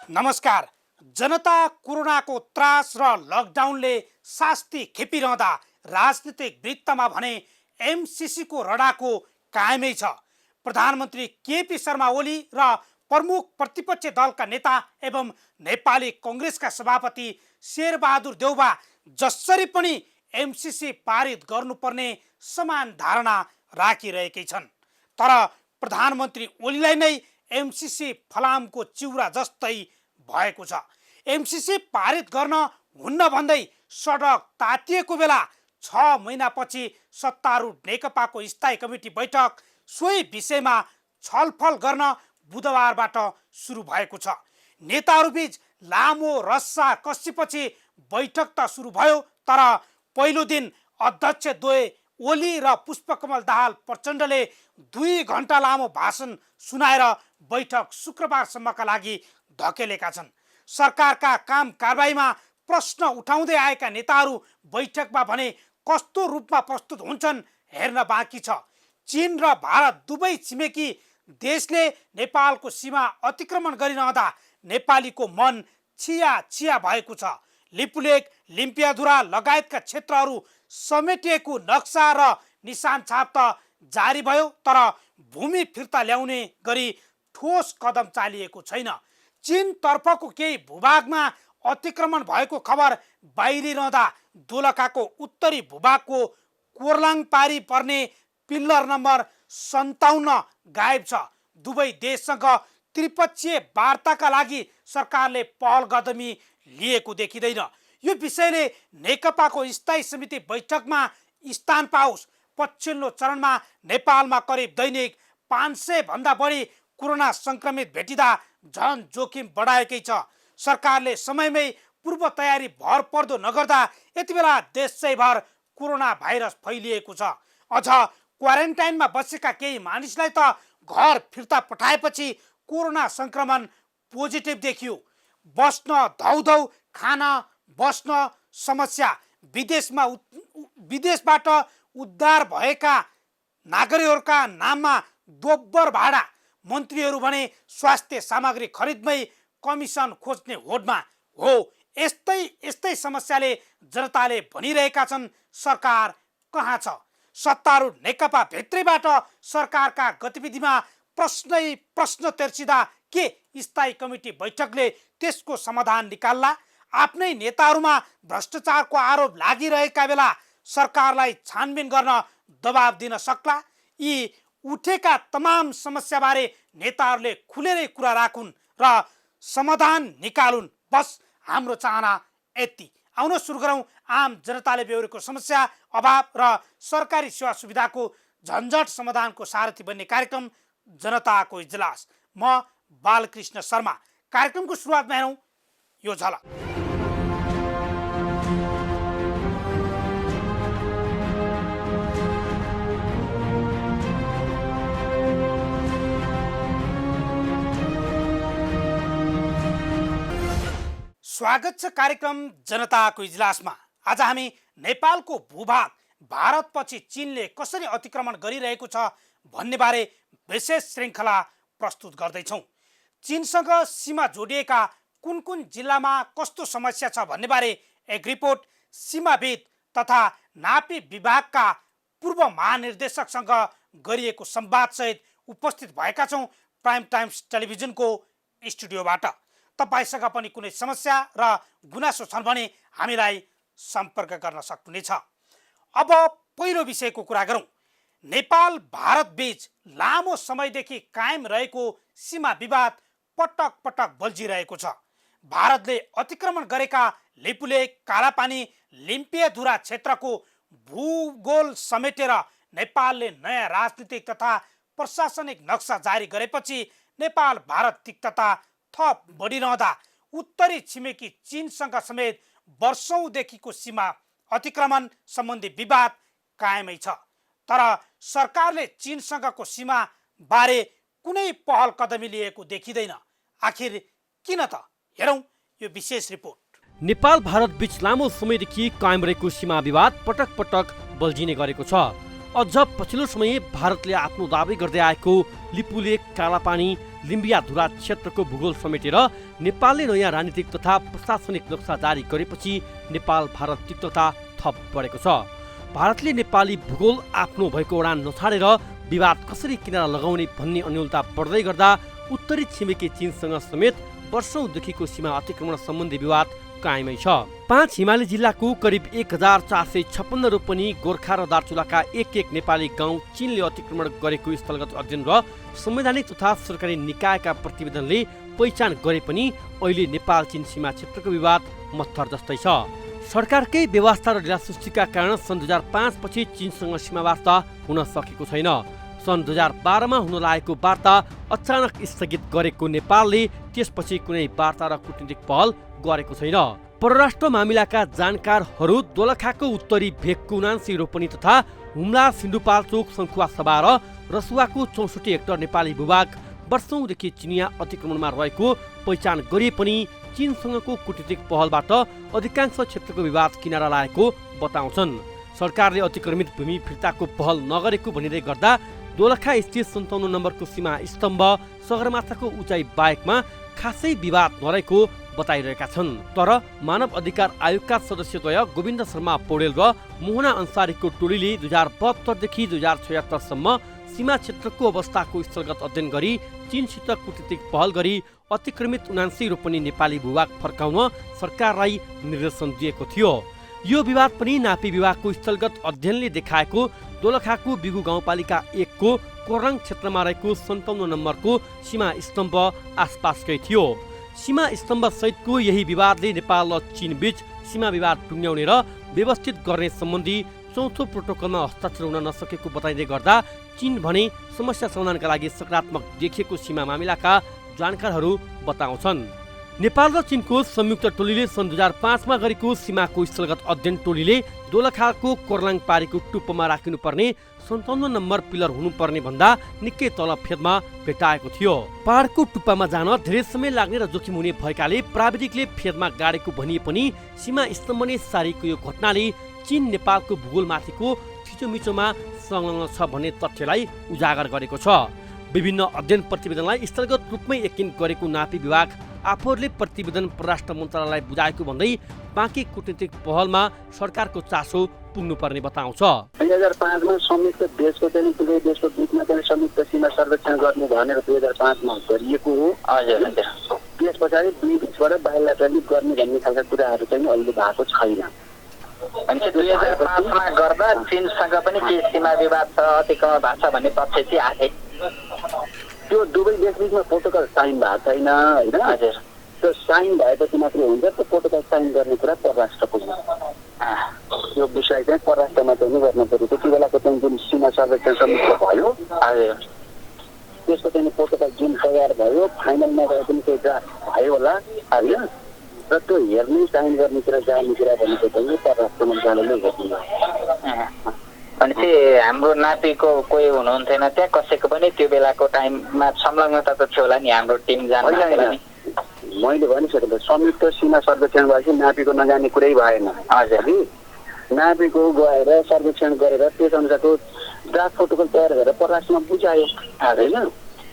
नमस्कार। जनता कोरोनाको त्रास र लकडाउनले शास्ति खेपिरहँदा राजनीतिक वृत्तमा भने एमसिसीको रडाको कायमै छ। प्रधानमन्त्री केपी शर्मा ओली र प्रमुख प्रतिपक्ष दलका नेता एवं नेपाली कङ्ग्रेसका सभापति शेरबहादुर देउबा जसरी पनि एमसिसी पारित गर्नुपर्ने समान धारणा राखिरहेकै छन्। तर प्रधानमन्त्री ओलीलाई नै एमसिसी फलामको चिउरा जस्तै भएको छ। एमसिसी पारित गर्न हुन्न भन्दै सडक तातिएको बेला 6 महिनापछि सत्तारूढ नेकपाको स्थायी कमिटी बैठक सोही विषयमा छलफल गर्न बुधबारबाट सुरु भएको छ। नेताहरूबीच लामो रस्सा कसीपछि बैठक त सुरु भयो, तर पहिलो दिन अध्यक्ष द्वय ओली र पुष्पकमल दाहाल प्रचण्डले 2 घण्टा लामो भाषण सुनाएर बैठक शुक्रबारसम्मका लागि धकेलेका छन्। सरकारका काम कारबाहीमा प्रश्न उठाउँदै आएका नेताहरू बैठकमा भने कस्तो रूपमा प्रस्तुत हुन्छन् हेर्न बाँकी छ। चीन र भारत दुवै छिमेकी देशले नेपालको सीमा अतिक्रमण गरिरहँदा नेपालीको मन छिया भएको छ। लिपुलेक, लिम्पियाधुरा लगायतका क्षेत्रहरू समेटिएको नक्सा र निशान छाप त जारी भयो, तर भूमि फिर्ता ल्याउने गरी ठोस कदम चालिएको छैन। चीन तर्फको केही भूभागमा अतिक्रमण भएको खबर बाहिरिरहँदा दोलखाको उत्तरी भूभागको कोर्लाङ पारी पर्ने पिल्लर नम्बर 57 गायब छ। दुवै देशसँग त्रिपक्षीय वार्ताका लागि सरकारले पहल कदमी लिएको देखिँदैन। यो विषयले नेकपाको स्थायी समिति बैठकमा स्थान पाओस्। पछिल्लो चरणमा नेपालमा करिब दैनिक 500 भन्दा बढी कोरोना संक्रमित भेटिँदा झन जोखिम बढाएकै छ। सरकारले समयमै पूर्व तयारी भर पर्दो नगर्दा यति बेला देशैभर कोरोना भाइरस फैलिएको छ। अझ क्वारेन्टाइनमा बसेका केही मानिसलाई त घर फिर्ता पठाएपछि कोरोना संक्रमण पोजिटिभ देखियो। बस्न धौधौ, खान बस्न समस्या, विदेशबाट उद्धार भएका नागरिकहरूका नाममा दोब्बर भाडा। मन्त्रीहरू भने स्वास्थ्य सामग्री खरिदमै कमिसन खोज्ने होडमा हो। यस्तै समस्याले जनताले भनिरहेका छन् सरकार कहाँ छ। सत्तारूढ नेकपा भित्रैबाट सरकारका गतिविधिमा प्रश्न तेर्सिँदा के स्थायी कमिटी बैठकले त्यसको समाधान निकाल्ला? आफ्नै नेताहरूमा भ्रष्टाचारको आरोप लागिरहेका बेला सरकारलाई छानबिन गर्न दबाब दिन सक्ला? यी उठेका तमाम समस्याबारे नेताहरूले खुलेरै कुरा राखुन् र समाधान निकालुन्। बस हाम्रो चाहना यति। आउन सुरु गरौँ आम जनताले बेहोरेको समस्या, अभाव र सरकारी सेवा सुविधाको झन्झट समाधानको सारथी बन्ने कार्यक्रम जनताको इजलास। म बालकृष्ण शर्मा। कार्यक्रमको सुरुवातमा हेरौँ यो झलक। स्वागत छ कार्यक्रम जनताको इजलासमा। आज हामी नेपालको भूभाग भारतपछि चीनले कसरी अतिक्रमण गरिरहेको छ भन्ने बारे विशेष श्रृङ्खला प्रस्तुत गर्दैछौँ। चीनसँग सीमा जोडिएका कुन जिल्लामा कस्तो समस्या छ भन्ने बारे एक रिपोर्ट सीमाविद तथा नापी विभागका पूर्व महानिर्देशकसँग गरिएको संवादसहित उपस्थित भएका छौँ प्राइम टाइम्स टेलिभिजनको स्टुडियोबाट। तपाईसँग पनि कुनै समस्या र गुनासो छन् भने हामीलाई सम्पर्क गर्न सक्नुहुनेछ। अब पहिलो विषयको कुरा गरौँ। नेपाल भारत बीच लामो समयदेखि कायम रहेको सीमा विवाद पटक पटक बल्झिरहेको छ। भारतले अतिक्रमण गरेका लिपुलेक, कालापानी, लिम्पियाधुरा क्षेत्रको भूगोल समेटेर नेपालले नयाँ राजनीतिक तथा प्रशासनिक नक्सा जारी गरेपछि नेपाल भारत तिक्तता थप बढिरहँदा उत्तरी छिमेकी चीनसँग समेत वर्षौंदेखिको सीमा अतिक्रमण सम्बन्धी विवाद कायमै छ। तर सरकारले चीनसँगको सीमा बारे कुनै पहल कदमी लिएको देखिँदैन। आखिर किन त? हेरौँ यो विशेष रिपोर्ट। नेपाल भारत बीच लामो समयदेखि कायम रहेको सीमा विवाद पटक पटक बल्झिने गरेको छ। अझ पछिल्लो समय भारतले आफ्नो दावी गर्दै आएको लिपुलेक, कालापानी, लिम्बियाधुरा क्षेत्रको भूगोल समेटेर नेपालले नयाँ राजनीतिक तथा प्रशासनिक नक्सा जारी गरेपछि नेपाल भारत तिक्तता थप बढेको छ। भारतले नेपाली भूगोल आफ्नो भएको उडान नछाडेर विवाद कसरी किनारा लगाउने भन्ने अन्योलता बढ्दै गर्दा उत्तरी छिमेकी चीनसँग समेत वर्षौंदेखिको सीमा अतिक्रमण सम्बन्धी विवाद कायमै छ। 5 हिमाली जिल्लाको करिब 1456 रोपनी गोर्खा र दार्चुलाका एक नेपाली गाउँ चीनले अतिक्रमण गरेको स्थलगत अध्ययन र संवैधानिक तथा सरकारी निकायका प्रतिवेदनले पहिचान गरे पनि अहिले नेपाल चीन सीमा क्षेत्रको विवाद मत्थर जस्तै छ। सरकारकै व्यवस्था र ढिलासुस्तीका कारण सन् 2005 पछि चीनसँग सीमा वार्ता हुन सकेको छैन। सन् 2012 मा हुन लागेको वार्ता अचानक स्थगित गरेको नेपालले त्यसपछि कुनै वार्ता र कूटनीतिक पहल गरेको छैन। परराष्ट्र मामिलाका जानकारहरू दोलखाको उत्तरी भेगको 79 रोपनी तथा हुम्ला, सिन्धुपाल्चोक, सङ्खुवासभा र रसुवाको 64 हेक्टर नेपाली भूभाग वर्षौंदेखि चिनिया अतिक्रमणमा रहेको पहिचान गरिए पनि चीनसँगको कूटनीतिक पहलबाट अधिकांश क्षेत्रको विवाद किनारा लागेको बताउँछन्। सरकारले अतिक्रमित भूमि फिर्ताको पहल नगरेको भनिँदै गर्दा दोलखा स्थित 57 नम्बरको सीमा स्तम्भ सगरमाथाको उचाइ बाहेकमा खासै विवाद नरहेको बताइरहेका छन्। तर मानव अधिकार आयोगका सदस्यद्वय गोविन्द शर्मा पौडेल र मोहना अन्सारीको टोलीले 2072 देखि 2076 सम्म सीमा क्षेत्रको अवस्थाको स्थलगत अध्ययन गरी चीनसित कूटनीतिक पहल गरी अतिक्रमित 79 रोपनी नेपाली भूभाग फर्काउन सरकारलाई निर्देशन दिएको थियो। यो विवाद पनि नापी विभागको स्थलगत अध्ययनले देखाएको दोलखाको बिगु गाउँपालिका 1 को कोरङ क्षेत्रमा रहेको 57 नम्बरको सीमा स्तम्भ आसपासकै थियो। सीमा स्तम्भ सहितको यही विवादले नेपाल र चीन बीच सीमा विवाद टुङ्ग्याउने र व्यवस्थित गर्ने सम्बन्धी चौथो प्रोटोकलमा हस्ताक्षर हुन नसकेको बताइँदै गर्दा चीन भने समस्या समाधानका लागि सकारात्मक देखिएको सीमा मामिलाका जानकारहरू बताउँछन्। नेपाल र चीनको संयुक्त टोलीले सन् 2005 मा गरेको सीमाको स्थलगत अध्ययन टोलीले दोलखाको कोर्लाङ पारीको टुप्पोमा राखिनुपर्ने 57 नम्बर पिलर हुनुपर्ने भन्दा निकै तल फेदमा भेटाएको थियो। पहाडको टुप्पामा जान धेरै समय लाग्ने र जोखिम हुने भएकाले प्राविधिकले फेदमा गाडेको भनिए पनि सीमा स्तम्भ नै सारिएको यो घटनाले चीन नेपालको भूगोलमाथिको थिचोमिचोमा संलग्न छ भन्ने तथ्यलाई उजागर गरेको छ। विभिन्न अध्ययन प्रतिवेदनलाई स्थलगत रूपमै यकिन गरेको नापी विभाग आफूहरूले प्रतिवेदन परराष्ट्र मन्त्रालयलाई बुझाएको भन्दै बाँकी कूटनीतिक पहलमा सरकारको चासो पुग्नुपर्ने बताउँछ। 2005 मा संयुक्त देशको चाहिँ दुवै देशको बिचमा चाहिँ संयुक्त सीमा सर्वेक्षण गर्ने भनेर 2005 मा गरिएको हो। हजुर त्यस पछाडि दुई देशबाट बायोलेटरली गर्ने भन्ने खालका कुराहरू चाहिँ अहिले भएको छैन। अनि 2005 मा गर्दा चीनसँग पनि के सीमा विवाद छ, अतिक्रमण भएको छ भन्ने तथ्य चाहिँ आए। त्यो दुवै देश बिचमा प्रोटोकल साइन भएको छैन हैन। हजुर त्यो साइन भएपछि मात्रै हुन्छ। त्यो प्रोटोकल साइन गर्ने कुरा परराष्ट्रको हो। यो विषय चाहिँ परराष्ट्रमा चाहिँ गर्न पर्यो। त्यति बेलाको चाहिँ जुन सीमा सर्वेक्षण समिति भयो, हजुर त्यसको चाहिँ प्रोटोकल जुन तयार भयो फाइनलमा गए पनि केही ड्राफ्ट भयो होला हैन। र त्यो हेर्ने साइन गर्ने कुरा जाने कुरा भनेको चाहिँ परराष्ट्र मन्त्रालयले गर्नु। अनि चाहिँ हाम्रो नापीको कोही हुनुहुन्थेन त्यहाँ, कसैको पनि त्यो बेलाको टाइममा संलग्नता त थियो होला नि, हाम्रो टिम जानु होला नि। मैले भनिसकेँ संयुक्त सीमा सर्वेक्षण भएपछि नापीको नजाने कुरै भएन। हजुर नापीको गएर सर्वेक्षण गरेर त्यस अनुसारको ड्राफ्ट प्रोटोकल तयार गरेर परराष्ट्रमा बुझायो होइन।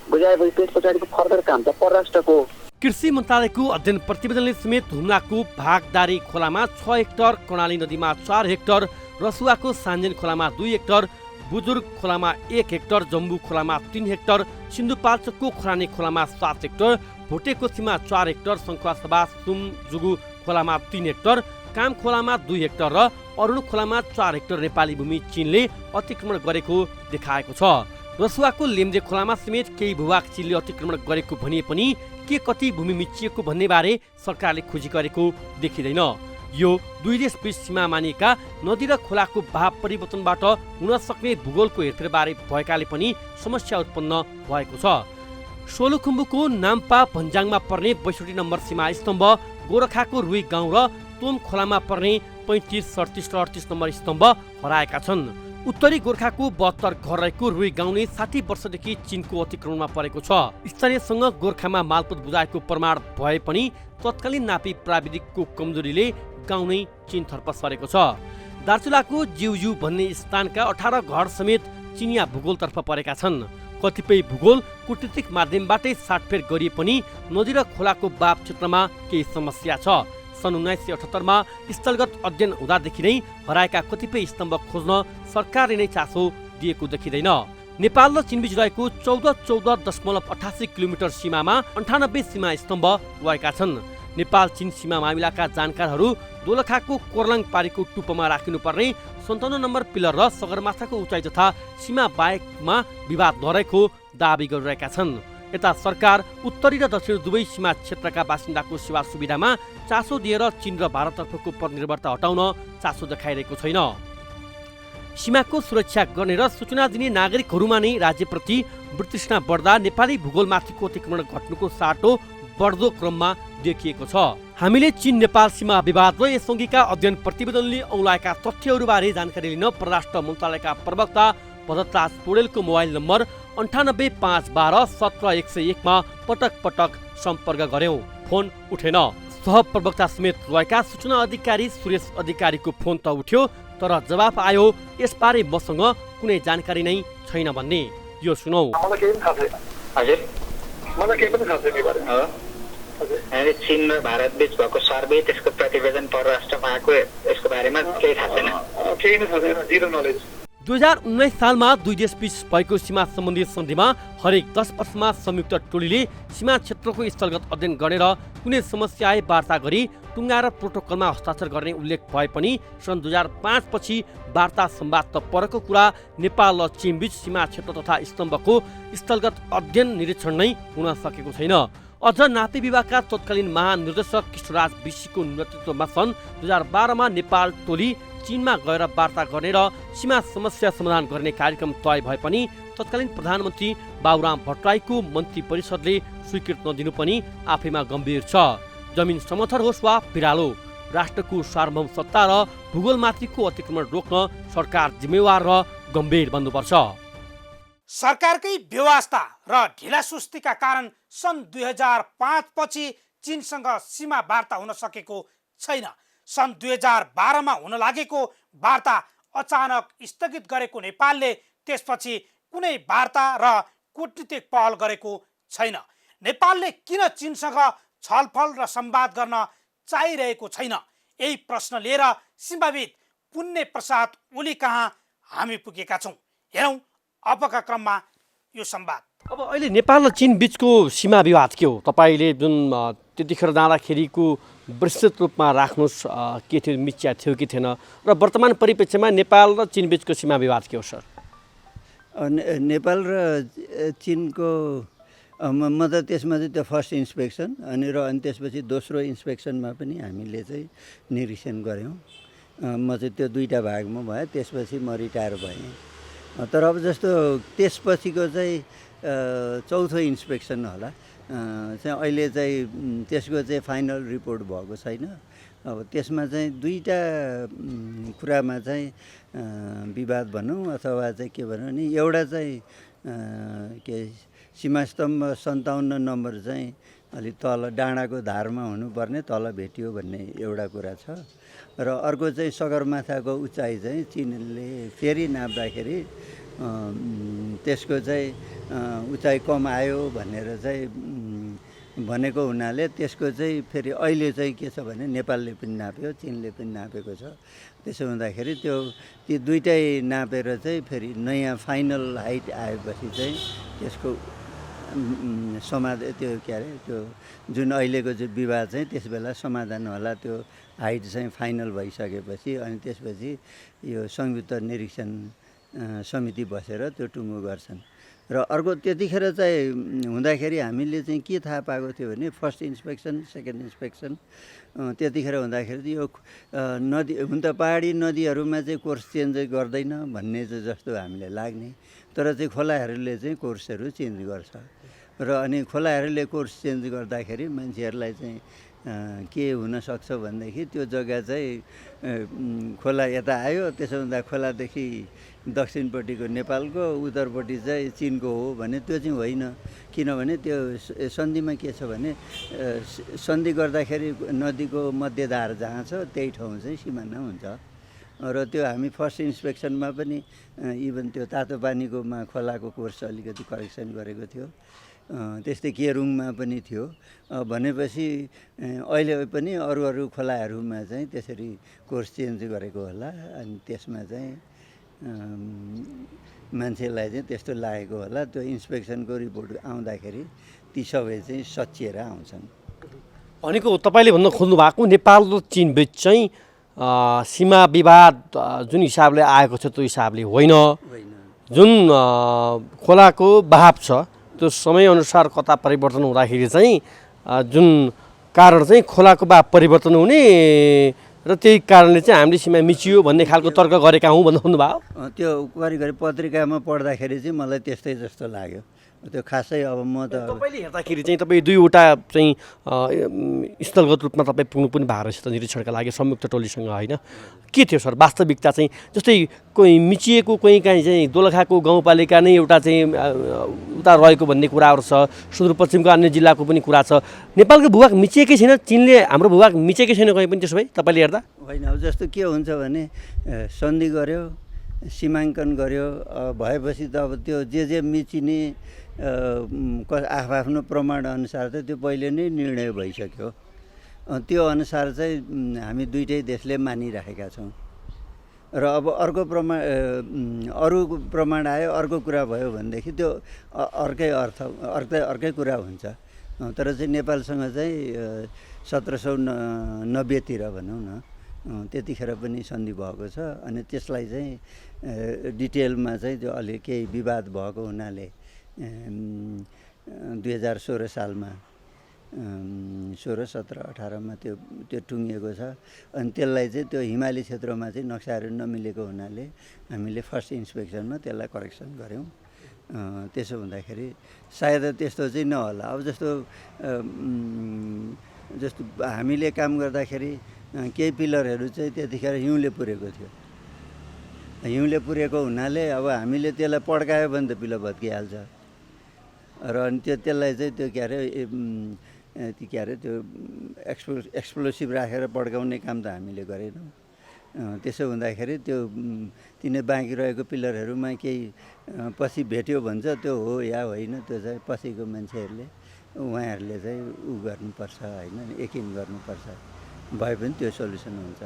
बुझाएपछि त्यस पछाडिको फर्दर काम त परराष्ट्रको। कृषि मन्त्रालयको अध्ययन प्रतिवेदनले समेत हुम्लाको भागदारी खोलामा 6 हेक्टर, कर्णाली नदीमा 4 हेक्टर, रसुवाको सान्जेन खोलामा 2 हेक्टर, बुजुर्ग खोलामा 1 हेक्टर, जम्बू खोलामा 3 हेक्टर, सिन्धुपाल्चोकको खोरानी खोलामा 7 हेक्टर, भोटेको सीमा 4 हेक्टर, सङ्खुवासभा सुमजुगु खोलामा 3 हेक्टर, काम खोलामा 2 हेक्टर र अरुण खोलामा 4 हेक्टर नेपाली भूमि चीनले अतिक्रमण गरेको देखाएको छ। रसुवाको लेम्जे खोलामा समेत केही भूभाग चीनले अतिक्रमण गरेको भनिए पनि के कति भूमि मिचिएको भन्ने बारे सरकारले खोजी गरेको देखिँदैन। यो दुई देश बीच सीमा मानिएका नदी र खोलाको भाव परिवर्तनबाट हुन सक्ने भूगोलको हेरफेरबारे भएकाले पनि समस्या उत्पन्न भएको छ। सोलुखुम्बुको नाम्पा भन्जाङमा पर्ने 62 नम्बर सीमा स्तम्भ, गोरखाको रुई गाउँ र तोम खोलामा पर्ने 35, 37 र 38 नम्बर स्तम्भ हराएका छन्। उत्तरी गोर्खाको 72 घर रहेको रुई गाउँ नै 60 वर्षदेखि चीनको अतिक्रमणमा परेको छ। स्थानीयसँग गोर्खामा मालपोत बुझाएको प्रमाण भए पनि तत्कालीन नापी प्राविधिकको कमजोरीले गाउँ नै चीनतर्फ सरेको छ। दार्चुलाको जिउजू भन्ने स्थानका 18 घर समेत चिनिया भूगोलतर्फ परेका छन्। कतिपय भूगोल कूटनीतिक माध्यमबाटै साटफेर गरिए पनि नदी र खोलाको बाब क्षेत्रमा केही समस्या छ। सन् 1978 मा स्थलगत अध्ययन हुँदादेखि नै हराएका कतिपय स्तम्भ खोज्न सरकारले नै चासो दिएको देखिँदैन। नेपाल र चीनबीच रहेको 14.88 किलोमिटर सीमामा 98 सीमा स्तम्भ रहेका छन्। नेपाल चीन सीमा मामिलाका जानकारहरू दोलखाको कोर्लाङ पारीको टुप्पोमा राखिनुपर्ने 57 नम्बर पिलर र सगरमाथाको उचाइ तथा सीमा बाहेकमा विवाद नरहेको दावी गरिरहेका छन्। यता सरकार उत्तरी र दक्षिण दुवै सीमा क्षेत्रका बासिन्दाको सेवा सुविधामा चासो दिएर चीन र भारततर्फको परनिर्भरता हटाउन चासो देखाइरहेको छैन। सीमाको सुरक्षा गर्ने र सूचना दिने नागरिकहरूमा नै राज्यप्रति वितृष्णा बढ्दा नेपाली भूगोलमाथिको अतिक्रमण घट्नुको साटो बढ्दो क्रममा देखिएको छ। हामीले चीन नेपाल सीमा विवाद र यसअघिका अध्ययन प्रतिवेदनले औलाएका तथ्यहरूबारे जानकारी लिन परराष्ट्र मन्त्रालयका प्रवक्ता भरतराज पौडेलको मोबाइल नम्बर 9851217101 मा पटक पटक सम्पर्क गर्यौं, फोन उठेन। सहप्रवक्ता समेत रहेका सूचना अधिकारी सुरेश अधिकारीको फोन त उठ्यो, तर जवाफ आयो यसबारे मसँग कुनै जानकारी नै छैन भन्ने। यो सुनौ। मलाई केही पनि थाहा छैन। हजुर, मलाई केही पनि थाहा छैन यो बारेमा। चीन र भारत बीच भएको सर्वे त्यसको प्रतिवेदन परराष्ट्रमा आएको यसको बारेमा केही थाहा छैन। केही नै थाहा छैन, जिरो नलेज। 2019 सालमा दुई देशबीच भएको सीमा सम्बन्धी सन्धिमा हरेक 10 वर्षमा संयुक्त टोलीले सीमा क्षेत्रको स्थलगत अध्ययन गरेर कुनै समस्या आए वार्ता गरी टुङ्गा र प्रोटोकलमा हस्ताक्षर गर्ने उल्लेख भए पनि सन् 2005 पछि वार्ता संवाद त परेको कुरा नेपाल र चीनबीच सीमा क्षेत्र तथा स्तम्भको स्थलगत अध्ययन निरीक्षण नै हुन सकेको छैन। अझ नापी विभागका तत्कालीन महानिर्देशक कृष्णराज विशीको नेतृत्वमा सन् 2012 मा नेपाल टोली चीनमा गएर वार्ता गर्ने र सीमा समस्या समाधान गर्ने कार्यक्रम तय भए पनि तत्कालीन प्रधानमन्त्री बाबुराम भट्टराईको मन्त्री परिषदले स्वीकृत नदिनु पनि आफैमा गम्भीर छ। जमिन समथर होस् वा बिरालो, राष्ट्रको सार्वभौम सत्ता र भूगोलमाथिको अतिक्रमण रोक्न सरकार जिम्मेवार र गम्भीर बन्नुपर्छ। सरकारकै व्यवस्था र ढिलासुस्तीका कारण सन् 2005 पछि चीनसँग सीमा वार्ता हुन सकेको छैन। सन् 2012 मा हुन लागेको वार्ता अचानक स्थगित गरेको नेपालले त्यसपछि कुनै वार्ता र कूटनीतिक पहल गरेको छैन। नेपालले किन चीनसँग छलफल र संवाद गर्न चाहिरहेको छैन? यही प्रश्न लिएर सीमाविद पुण्य प्रसाद ओली कहाँ हामी पुगेका छौँ। हेरौँ अबका क्रममा यो संवाद। अब अहिले नेपाल र चीन बीचको सीमा विवाद के हो? तपाईँले जुन त्यतिखेर जाँदाखेरिको विस्तृत रूपमा राख्नुहोस्, के थियो, मिच्या थियो कि थिएन, र वर्तमान परिप्रेक्ष्यमा नेपाल र चीन बीचको सीमा विवाद के हो सर? नेपाल र चीनको म त त्यसमा चाहिँ त्यो फर्स्ट इन्सपेक्सन अनि त्यसपछि दोस्रो इन्सपेक्सनमा पनि हामीले चाहिँ निरीक्षण गऱ्यौँ। म चाहिँ त्यो दुईवटा भागमा भयो, त्यसपछि म रिटायर भएँ। तर अब जस्तो त्यसपछिको चाहिँ चौथो इन्सपेक्सन होला चाहिँ अहिले चाहिँ त्यसको चाहिँ फाइनल रिपोर्ट भएको छैन। अब त्यसमा चाहिँ दुईवटा कुरामा चाहिँ विवाद भनौँ अथवा चाहिँ के भनौँ नि, एउटा चाहिँ के सीमास्तम्भ 57 नम्बर चाहिँ अलिक तल डाँडाको धारमा हुनुपर्ने, तल भेटियो भन्ने एउटा कुरा छ। र अर्को चाहिँ सगरमाथाको उचाइ चाहिँ चीनले फेरि नाप्दाखेरि त्यसको चाहिँ उचाइ कम आयो भनेर चाहिँ भनेको हुनाले त्यसको चाहिँ फेरि अहिले चाहिँ के छ भने नेपालले पनि नाप्यो, चीनले पनि नापेको छ। त्यसो हुँदाखेरि ती दुइटै नापेर चाहिँ फेरि नयाँ फाइनल हाइट आएपछि चाहिँ त्यसको त्यो के अरे त्यो जुन अहिलेको जुन विवाद चाहिँ त्यस बेला समाधान होला। त्यो हाइट चाहिँ फाइनल भइसकेपछि अनि त्यसपछि यो संयुक्त निरीक्षण समिति बसेर त्यो टुङ्गो गर्छन्। र अर्को त्यतिखेर चाहिँ हुँदाखेरि हामीले चाहिँ के थाहा पाएको थियो भने फर्स्ट इन्सपेक्सन, सेकेन्ड इन्सपेक्सन त्यतिखेर हुँदाखेरि यो नदी हुन त पहाडी नदीहरूमा चाहिँ कोर्स चेन्ज गर्दैन भन्ने चाहिँ जस्तो हामीलाई लाग्ने, तर चाहिँ खोलाहरूले चाहिँ कोर्सहरू चेन्ज गर्छ। र अनि खोलाहरूले कोर्स चेन्ज गर्दाखेरि मान्छेहरूलाई चाहिँ के हुनसक्छ भनेदेखि त्यो जग्गा चाहिँ खोला यता आयो, त्यसो हुँदा खोलादेखि दक्षिणपट्टिको नेपालको, उत्तरपट्टि चाहिँ चिनको हो भने त्यो चाहिँ होइन। किनभने त्यो सन्धिमा के छ भने सन्धि गर्दाखेरि नदीको मध्यधार जहाँ छ त्यही ठाउँ चाहिँ सिमाना हुन्छ। र त्यो हामी फर्स्ट इन्सपेक्सनमा पनि इभन त्यो तातो पानीकोमा खोलाको कोर्स अलिकति करेक्सन गरेको थियो। त्यस्तै केरुङमा पनि थियो। भनेपछि अहिले पनि अरू खोलाहरूमा चाहिँ त्यसरी कोर्स चेन्ज गरेको होला। अनि त्यसमा चाहिँ मान्छेलाई चाहिँ त्यस्तो लागेको होला। त्यो इन्सपेक्सनको रिपोर्ट आउँदाखेरि ती सबै चाहिँ सच्चिएर आउँछन्। भनेको तपाईँले भन्न खोज्नु भएको नेपाल र चीन बिच चाहिँ सीमा विवाद जुन हिसाबले आएको छ त्यो हिसाबले होइन। जुन खोलाको बहाव छ त्यो समयअनुसार कता परिवर्तन हुँदाखेरि चाहिँ जुन कारण चाहिँ खोलाको बहाव परिवर्तन हुने र त्यही कारणले चाहिँ हामीले सीमा मिचियो भन्ने खालको तर्क गरेका हौँ भन्नु खोज्नुभयो। त्यो घरिघरि पत्रिकामा पढ्दाखेरि चाहिँ मलाई त्यस्तै जस्तो लाग्यो। त्यो खासै अब म त तपाईँले हेर्दाखेरि चाहिँ तपाईँ दुईवटा चाहिँ स्थलगत रूपमा तपाईँ पुग्नु पनि भएको रहेछ त निरीक्षणका लागि संयुक्त टोलीसँग होइन। के थियो सर वास्तविकता चाहिँ? जस्तै कोही मिचिएको कोही काहीँ चाहिँ दोलखाको गाउँपालिका नै एउटा चाहिँ उता रहेको भन्ने कुराहरू छ। सुदूरपश्चिमको अन्य जिल्लाको पनि कुरा छ। नेपालको भूभाग मिचिएकै छैन, चीनले हाम्रो भूभाग मिचेकै छैन कहीँ पनि त्यसो भए तपाईँले हेर्दा? होइन, अब जस्तो के हुन्छ भने सन्धि गर्यो, सीमाङ्कन गर्यो, भएपछि त अब त्यो जे मिचिने आफ्नो प्रमाण अनुसार त त्यो पहिले नै निर्णय भइसक्यो। त्यो अनुसार चाहिँ हामी दुईटै देशले मानिराखेका छौँ। र अब अर्को प्रमाण आयो, अर्को कुरा भयो भनेदेखि त्यो अर्कै कुरा हुन्छ। तर चाहिँ नेपालसँग चाहिँ 1790 भनौँ न त्यतिखेर पनि सन्धि भएको छ। अनि त्यसलाई चाहिँ डिटेलमा चाहिँ त्यो अलि केही विवाद भएको हुनाले 2016 सालमा 16, 17, 18मा त्यो टुङ्गिएको छ। अनि त्यसलाई चाहिँ त्यो हिमाली क्षेत्रमा चाहिँ नक्साहरू नमिलेको हुनाले हामीले फर्स्ट इन्सपेक्सनमा त्यसलाई करेक्सन गऱ्यौँ। त्यसो हुँदाखेरि सायद त्यस्तो चाहिँ नहोला। अब जस्तो हामीले काम गर्दाखेरि केही पिलरहरू चाहिँ त्यतिखेर हिउँले पुरेको थियो। हिउँले पुरेको हुनाले अब हामीले त्यसलाई पड्कायो भने त पिलर भत्किहाल्छ। र अनि त्यसलाई चाहिँ त्यो के अरे त्यो एक्सप्लोसिभ राखेर पड्काउने काम त हामीले गरेनौँ। त्यसो हुँदाखेरि त्यो तिनै बाँकी रहेको पिलरहरूमा केही पछि भेट्यो भन्छ त्यो हो या होइन, त्यो चाहिँ पछिको मान्छेहरूले उहाँहरूले चाहिँ गर्नुपर्छ होइन, यकिन गर्नुपर्छ। भए पनि त्यो सोल्युसन हुन्छ।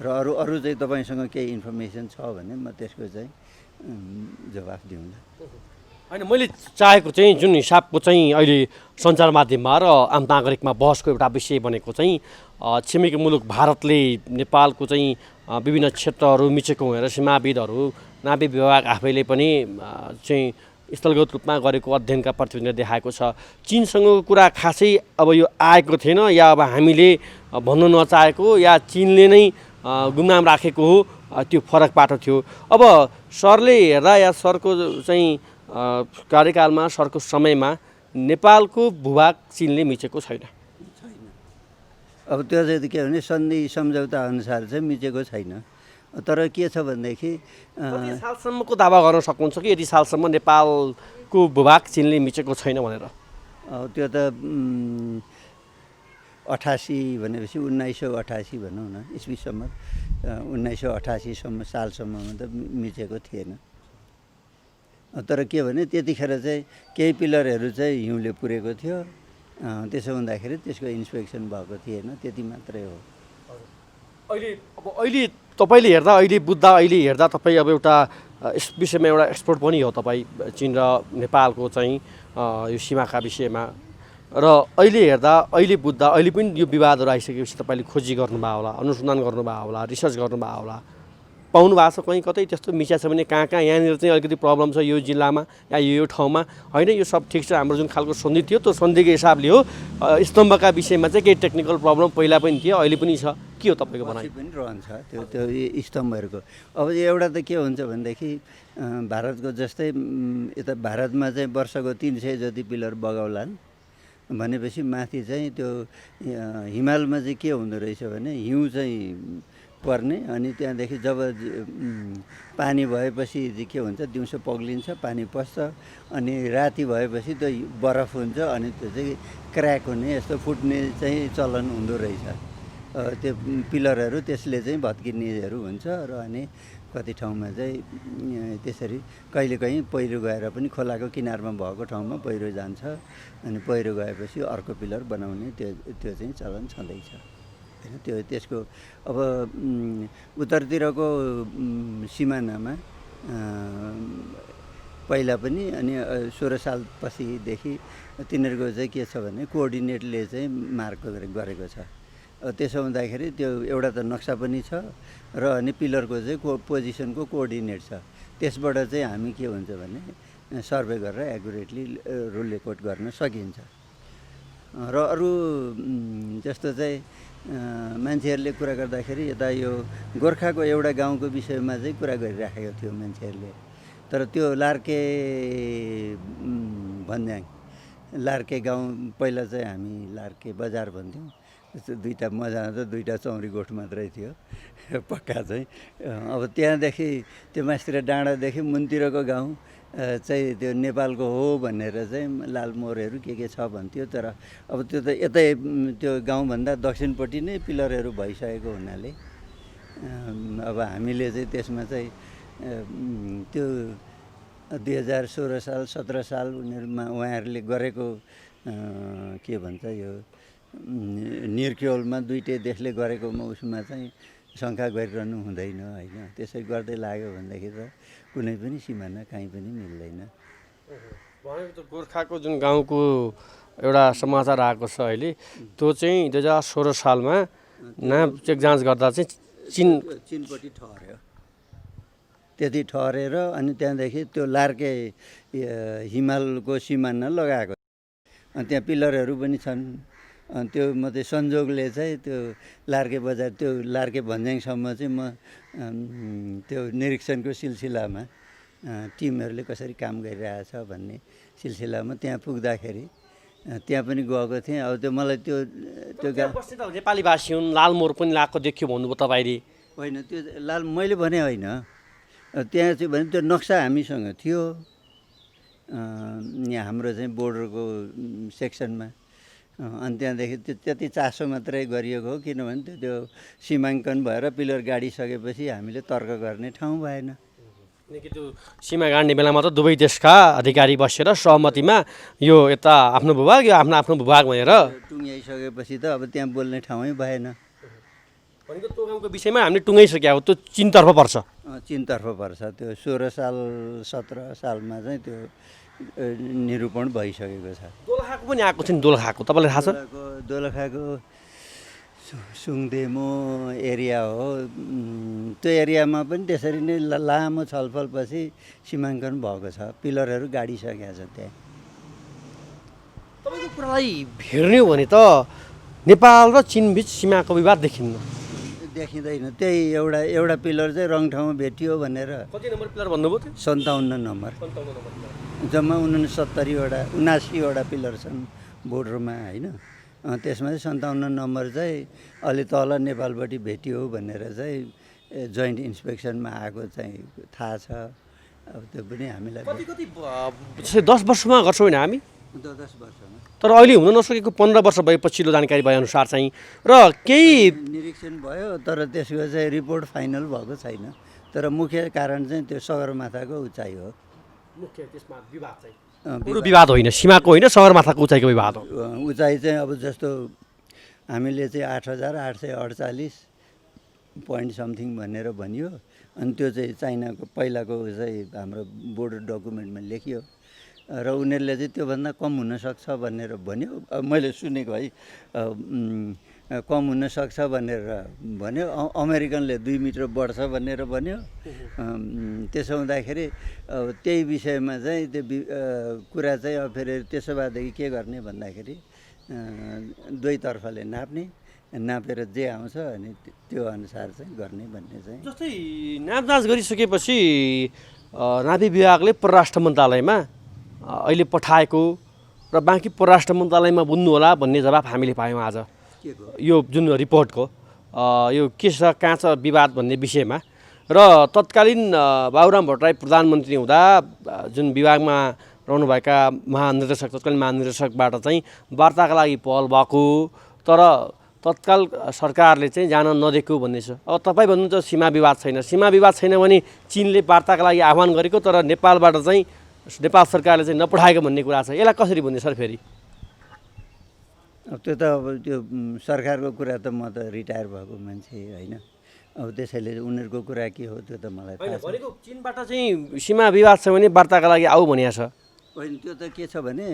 र अरू चाहिँ तपाईँसँग केही इन्फर्मेसन छ भने म त्यसको चाहिँ जवाफ दिउँला। होइन, मैले चाहेको चाहिँ जुन हिसाबको चाहिँ अहिले सञ्चार माध्यममा र आम नागरिकमा बहसको एउटा विषय बनेको चाहिँ छिमेकी मुलुक भारतले नेपालको चाहिँ विभिन्न क्षेत्रहरू मिचेको भनेर सीमाविदहरू नाभी विभाग आफैले पनि चाहिँ स्थलगत रूपमा गरेको अध्ययनका प्रतिवेदन देखाएको छ। चीनसँगको कुरा खासै अब यो आएको थिएन या अब हामीले भन्न नचाहेको या चीनले नै गुमनाम राखेको हो, त्यो फरक बाटो थियो। अब सरले हेर्दा या सरको चाहिँ कार्यकालमा सरको समयमा नेपालको भूभाग चीनले मिचेको छैन। अब त्यो चाहिँ के भने सन्धि सम्झौता अनुसार चाहिँ मिचेको छैन। तर के छ भनेदेखि कति सालसम्मको दावा गर्न सक्नुहुन्छ कि यति सालसम्म नेपालको भूभाग चीनले मिचेको छैन भनेर? त्यो त 88 भनेपछि 1988 भनौँ न इस्वीसम्म, 1988 सालसम्ममा त मिचेको थिएन। तर के भने त्यतिखेर चाहिँ केही पिलरहरू चाहिँ हिउँले पुरेको थियो। त्यसो हुँदाखेरि त्यसको इन्सपेक्सन भएको थिएन, त्यति मात्रै हो। अहिले तपाईँले हेर्दा अहिले हेर्दा तपाईँ अब एउटा यस विषयमा एउटा एक्सपर्ट पनि हो तपाईँ, चीन र नेपालको चाहिँ यो सीमाका विषयमा। र अहिले हेर्दा अहिले बुझ्दा अहिले पनि यो विवादहरू आइसकेपछि तपाईँले खोजी गर्नुभयो होला, अनुसन्धान गर्नुभयो होला, रिसर्च गर्नुभयो होला, पाउनु भएको छ कहीँ कतै त्यस्तो मिचा छ भने कहाँ यहाँनिर चाहिँ अलिकति प्रब्लम छ यो जिल्लामा या यो ठाउँमा होइन, यो सब ठिक छ, हाम्रो जुन खालको सन्धि थियो त्यो सन्धिको हिसाबले हो, स्तम्भका विषयमा चाहिँ केही टेक्निकल प्रब्लम पहिला पनि थियो अहिले पनि छ, के हो तपाईँको भनाइ? पनि रहन्छ त्यो स्तम्भहरूको। अब एउटा त के हुन्छ भनेदेखि भारतको जस्तै यता भारतमा चाहिँ वर्षको 300 जति पिलर बगाउलान् भनेपछि माथि चाहिँ त्यो हिमालमा चाहिँ के हुँदो रहेछ भने हिउँ चाहिँ पर्ने। अनि त्यहाँदेखि जब पानी भएपछि के हुन्छ, दिउँसो पग्लिन्छ, पानी पस्छ, अनि राति भएपछि त्यो बरफ हुन्छ, अनि त्यो चाहिँ क्र्याक हुने, यस्तो फुट्ने चाहिँ चलन हुँदो रहेछ। त्यो पिलरहरू त्यसले चाहिँ भत्किनेहरू हुन्छ र अनि कति ठाउँमा चाहिँ त्यसरी कहिलेकाहीँ पहिरो गएर पनि खोलाको किनारमा भएको ठाउँमा पहिरो जान्छ अनि पहिरो गएपछि अर्को पिलर बनाउने त्यो चाहिँ चलन छँदैछ होइन। त्यसको अब उत्तरतिरको सिमानामा पहिला पनि अनि 16 साल पछिदेखि तिनीहरूको चाहिँ के छ भने कोअर्डिनेटले चाहिँ मार्क गरेको छ। त्यसो हुँदाखेरि त्यो एउटा त नक्सा पनि छ र अनि पिलरको चाहिँ पोजिसनको कोअर्डिनेट छ। त्यसबाट चाहिँ हामी के हुन्छ भने सर्वे गरेर एकुरेटली रुल रेकर्ड गर्न सकिन्छ। र अरू जस्तो चाहिँ मान्छेहरूले कुरा गर्दाखेरि यता यो गोर्खाको एउटा गाउँको विषयमा चाहिँ कुरा गरिराखेको थियो मान्छेहरूले, तर त्यो लार्के भन्ज्याङ लार्के गाउँ पहिला चाहिँ हामी लार्के बजार भन्थ्यौँ। दुईवटा मजा आउँछ, दुईवटा चौरी गोठ मात्रै थियो पक्का चाहिँ। अब त्यहाँदेखि त्यो मास्तिर डाँडादेखि मुनतिरको गाउँ चाहिँ त्यो नेपालको हो भनेर चाहिँ लालमोरहरू के छ भन्थ्यो। तर अब त्यो त यतै त्यो गाउँभन्दा दक्षिणपट्टि नै पिलरहरू भइसकेको हुनाले अब हामीले चाहिँ त्यसमा चाहिँ त्यो 2016 साल 17 साल उनीहरूमा उहाँहरूले गरेको के भन्छ यो निर्क्योलमा दुईटै देशले गरेको उसमा चाहिँ शङ्का गरिरहनु हुँदैन होइन। त्यसै गर्दै लाग्यो भनेदेखि त कुनै पनि सिमाना कहीँ पनि मिल्दैन। भनेको त गोर्खाको जुन गाउँको एउटा समाचार आएको छ अहिले, त्यो चाहिँ 2016 सालमा नाम चेक जाँच गर्दा चाहिँ चिनपट्टि ठहर्यो। त्यति ठहरेर अनि त्यहाँदेखि त्यो लार्के हिमालको सिमाना लगाएको अनि त्यहाँ पिलरहरू पनि छन्। अनि त्यो मात्रै संजोगले चाहिँ त्यो लार्के बजार त्यो लार्के भन्ज्याङसम्म चाहिँ म त्यो निरीक्षणको सिलसिलामा टिमहरूले कसरी काम गरिरहेछ भन्ने सिलसिलामा त्यहाँ पुग्दाखेरि त्यहाँ पनि गएको थिएँ। अब त्यो मलाई त्यो बस्ने त नेपाली भाषी हुन्, लालमोर पनि लगाएको देखियो भन्नुभयो तपाईँले। होइन त्यो मैले भने होइन, त्यहाँ चाहिँ भने त्यो नक्सा हामीसँग थियो यहाँ हाम्रो चाहिँ बोर्डरको सेक्सनमा। अनि त्यहाँदेखि त्यति चासो मात्रै गरिएको हो, किनभने त्यो सीमाङ्कन भएर पिलर गाडिसकेपछि हामीले तर्क गर्ने ठाउँ भएन। किनकि त्यो सीमा गाड्ने बेलामा त दुवै देशका अधिकारी बसेर सहमतिमा यो यता आफ्नो भूभाग यो आफ्नो भूभाग भनेर टुङ्ग्याइसकेपछि त अब त्यहाँ बोल्ने ठाउँै भएन। भनेको त्यो गाउँको विषयमा हामीले टुङ्गाइसक्यो, अब त्यो चिनतर्फ पर्छ। चिनतर्फ पर्छ। त्यो 16 साल 17 सालमा चाहिँ त्यो निरूपण भइसकेको छ। दोलखाको पनि आएको थियो नि, दोलखाको तपाईँलाई थाहा छ? दोलखाको सुङदेमो एरिया हो। त्यो एरियामा पनि त्यसरी नै लामो छलफलपछि सीमाङ्कन भएको छ, पिलरहरू गाडिसकेको छ त्यहाँ। तपाईँको कुरालाई हेर्ने हो भने त नेपाल र चीनबीच सीमाको विवाद देखिन्न। देखिँदैन। त्यही एउटा पिलर चाहिँ रङ ठाउँमा भेटियो भनेर। कति नम्बर पिलर भन्नुभयो त्यो? 57 नम्बर। जम्मा 79वटा पिलर छन् बोर्डरमा होइन। त्यसमा चाहिँ 57 नम्बर चाहिँ अलि तल नेपालपट्टि भेटियो भनेर चाहिँ जोइन्ट इन्सपेक्सनमा आएको चाहिँ थाहा छ। अब त्यो पनि हामीलाई कति 10 वर्षमा गर्छौँ होइन हामी? 10 वर्षमा। तर अहिले हुन नसकेको 15 वर्ष भए पछिल्लो जानकारी भएअनुसार चाहिँ र केही निरीक्षण भयो, तर त्यसको चाहिँ रिपोर्ट फाइनल भएको छैन। तर मुख्य कारण चाहिँ त्यो सगरमाथाको उचाइ हो। मुख्य त्यसमा विवाद चाहिँ पुरो विवाद होइन, सीमाको होइन, सगरमाथाको उचाइको विवाद हो। उचाइ चाहिँ अब जस्तो हामीले चाहिँ 8848 पोइन्ट समथिङ भनेर भनियो। अनि त्यो चाहिँ चाइनाको पहिलाको चाहिँ हाम्रो बोर्डर डकुमेन्टमा लेखियो र उनीहरूले चाहिँ त्योभन्दा कम हुनसक्छ भनेर भन्यो। मैले सुनेको है कम हुनसक्छ भनेर भन्यो। अमेरिकनले 2 मिटर बढ्छ भनेर भन्यो। त्यसो हुँदाखेरि त्यही विषयमा चाहिँ त्यो कुरा चाहिँ अब फेरि त्यसो भएदेखि के गर्ने भन्दाखेरि दुवैतर्फले नापेर जे आउँछ अनि त्यो अनुसार चाहिँ गर्ने भन्ने चाहिँ। जस्तै नापजाँच गरिसकेपछि नापी विभागले परराष्ट्र मन्त्रालयमा अहिले पठाएको र बाँकी परराष्ट्र मन्त्रालयमा बुझ्नु होला भन्ने जवाफ हामीले पायौँ आज। यो जुन रिपोर्टको यो के छ कहाँ छ विवाद भन्ने विषयमा। र तत्कालीन बाबुराम भट्टराई प्रधानमन्त्री हुँदा जुन विभागमा रहनुभएका महानिर्देशक तत्कालीन महानिर्देशकबाट चाहिँ वार्ताका लागि पहल भएको, तर तत्काल सरकारले चाहिँ जान नदिएको भन्ने छ। अब तपाईँ भन्नुहुन्छ सीमा विवाद छैन, सीमा विवाद छैन भने चीनले वार्ताका लागि आह्वान गरेको तर नेपालबाट चाहिँ नेपाल सरकारले चाहिँ नपठाएको भन्ने कुरा छ। यसलाई कसरी भन्ने सर फेरि? अब त्यो त अब त्यो सरकारको कुरा त म त रिटायर भएको मान्छे होइन, अब त्यसैले उनीहरूको कुरा के हो त्यो त मलाई थाहा छैन। भनेको चीनबाट चाहिँ सीमा विवाद छ भने वार्ताका लागि आऊ भनिएको छ। होइन, त्यो त के छ भने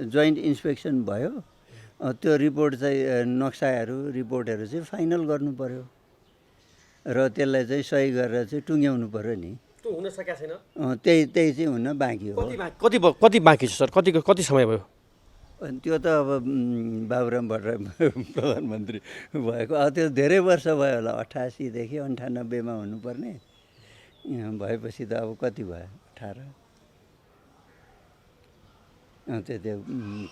जोइन्ट इन्सपेक्सन भयो, त्यो रिपोर्ट चाहिँ नक्साहरू रिपोर्टहरू चाहिँ फाइनल गर्नु पर्यो र त्यसलाई चाहिँ सही गरेर चाहिँ टुङ्ग्याउनु पर्यो नि। त्यो हुन सकेको छैन। त्यही चाहिँ हुन बाँकी हो। कति बाँकी छ सर? कति समय भयो? अनि त्यो त अब बाबुराम भट्टराई प्रधानमन्त्री भएको अब त्यो धेरै वर्ष भयो होला, 88देखि 98मा हुनुपर्ने, भएपछि त अब कति भयो, 18। त्यो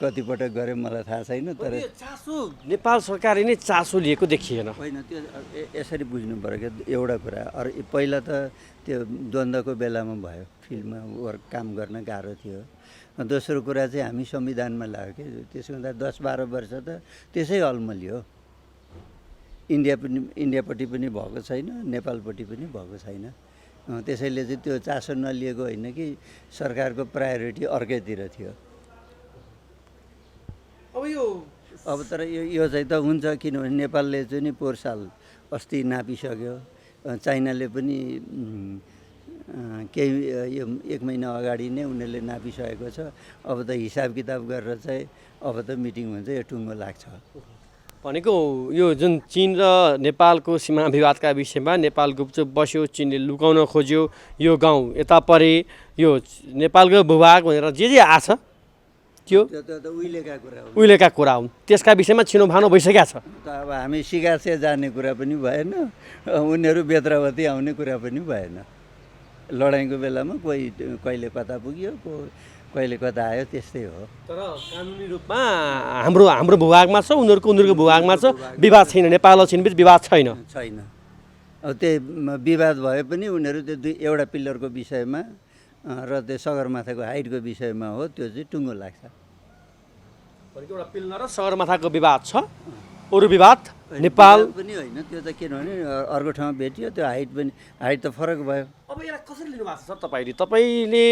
कतिपटक गऱ्यो मलाई थाहा छैन, तर चासो नेपाल सरकारले नै चासो लिएको देखिएन। होइन, त्यो यसरी बुझ्नु पऱ्यो कि एउटा कुरा, अरू पहिला त त्यो द्वन्द्वको बेलामा भयो, फिल्डमा वर्क काम गर्न गाह्रो थियो। दोस्रो कुरा चाहिँ हामी संविधानमा लाग्यो कि त्यसो हुँदा 10-12 वर्ष त त्यसै अलमलियो। इन्डियापट्टि पनि भएको छैन, नेपालपट्टि पनि भएको छैन। त्यसैले चाहिँ त्यो चासो नलिएको होइन कि सरकारको प्रायोरिटी अर्कैतिर थियो। अब तर यो चाहिँ त हुन्छ, किनभने नेपालले चाहिँ नि पोहोर साल अस्ति नापिसक्यो, चाइनाले पनि केही यो 1 महिना अगाडि नै उनीहरूले नापिसकेको छ। अब त हिसाब किताब गरेर चाहिँ अब त मिटिङ हुन्छ, यो टुङ्गो लाग्छ। भनेको यो जुन चीन र नेपालको सीमा विवादका विषयमा नेपाल गुपचुप बस्यो, चीनले लुकाउन खोज्यो, यो गाउँ यता परे, यो नेपालको भूभाग भनेर जे आछ त्यो त उहिलेका कुरा हो, उहिलेका कुरा हुन्। त्यसका विषयमा छिनोभानो भइसकेको छ। त अब हामी सिगासे जाने कुरा पनि भएन, उनीहरू बेत्रावती आउने कुरा पनि भएन। लडाइँको बेलामा कोही कहिले कता पुग्यो, कहिले कता आयो, त्यस्तै हो। तर कानुनी रूपमा हाम्रो भूभागमा छ, उनीहरूको भूभागमा छ, विवाद छैन। नेपाल र चीनबीच विवाद छैन। अब त्यही विवाद भए पनि उनीहरू त्यो एउटा पिल्लरको विषयमा र त्यो सगरमाथाको हाइटको विषयमा हो, त्यो चाहिँ टुङ्गो लाग्छ। भनेको एउटा पिल्लर र सगरमाथाको विवाद छ, अरू विवाद नेपाल पनि होइन। त्यो त किनभने अर्को ठाउँमा भेटियो, त्यो हाइट त फरक भयो। अब यसलाई कसरी लिनुभएको छ सर तपाईँले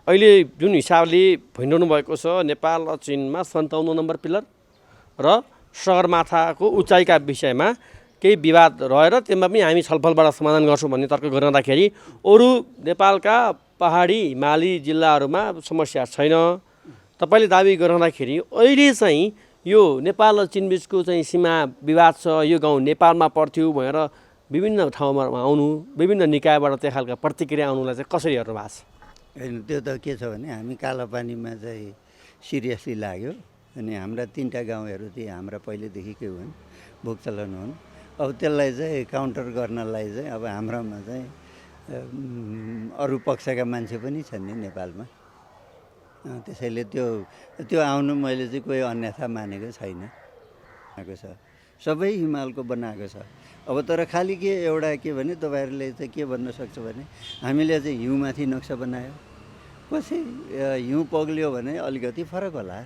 अहिले जुन हिसाबले भनिरहनु भएको छ नेपाल र चीनमा 57 नम्बर पिलर र सगरमाथाको उचाइका विषयमा केही विवाद रहेर त्यसमा पनि हामी छलफलबाट समाधान गर्छौँ भन्ने तर्क गरिरहँदाखेरि अरू नेपालका पहाडी हिमाली जिल्लाहरूमा समस्या छैन तपाईँले दाबी गरिरहँदाखेरि अहिले चाहिँ यो नेपाल र चीनबीचको चाहिँ सीमा विवाद छ, यो गाउँ नेपालमा पर्थ्यो भनेर विभिन्न ठाउँमा आउनु, विभिन्न निकायबाट त्यो खालका प्रतिक्रिया आउनुलाई चाहिँ कसरी हेर्नु भएको छ? होइन, त्यो त के छ भने हामी कालापानीमा चाहिँ सिरियसली लाग्यो, अनि हाम्रा 3टा गाउँहरू चाहिँ हाम्रा पहिलेदेखिकै हुन्, भोगचलन हुन्। अब त्यसलाई चाहिँ काउन्टर गर्नलाई चाहिँ अब हाम्रोमा चाहिँ अरू पक्षका मान्छे पनि छन् नि नेपालमा, त्यसैले त्यो आउनु मैले चाहिँ कोही अन्यथा मानेको छैन। आएको छ सबै हिमालको बनाएको छ। अब तर खालि के एउटा के भने तपाईँहरूले चाहिँ के भन्न सक्छ भने हामीले चाहिँ हिउँमाथि नक्सा बनायो, पछि हिउँ पग्लियो भने अलिकति फरक होला।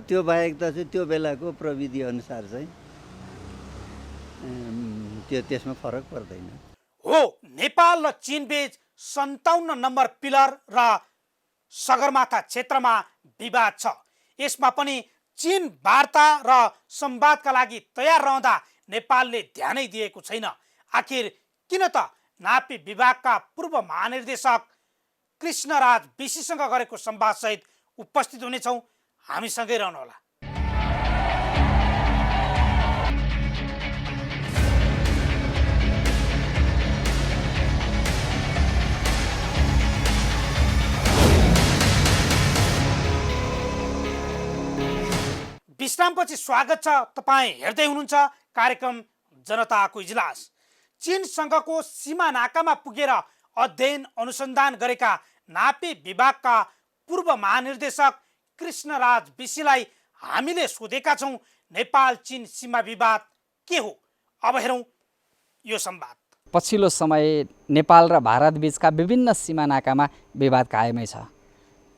त्यो बाहेक त चाहिँ त्यो बेलाको प्रविधि अनुसार चाहिँ त्यसमा फरक पर्दैन। हो, नेपाल र चीनबीच 57 नम्बर पिलर र सगरमाथा क्षेत्रमा विवाद छ। यसमा पनि चीन वार्ता र संवादका लागि तयार रहँदा नेपालले ध्यानै दिएको छैन। आखिर किन त नापी विभागका पूर्व महानिर्देशक कृष्णराज विशीसँग गरेको संवादसहित उपस्थित हुनेछौँ, हामीसँगै रहनुहोला। विश्रामपछि स्वागत छ। तपाईँ हेर्दै हुनुहुन्छ कार्यक्रम जनताको इजलास। चीनसँगको सीमा नाकामा पुगेर अध्ययन अनुसन्धान गरेका नापी विभागका पूर्व महानिर्देशक कृष्णराज विशीलाई हामीले सोधेका छौँ, नेपाल चीन सीमा विवाद के हो? अब हेरौँ यो संवाद। पछिल्लो समय नेपाल र भारत बीचका विभिन्न सीमा नाकामा विवाद कायमै छ।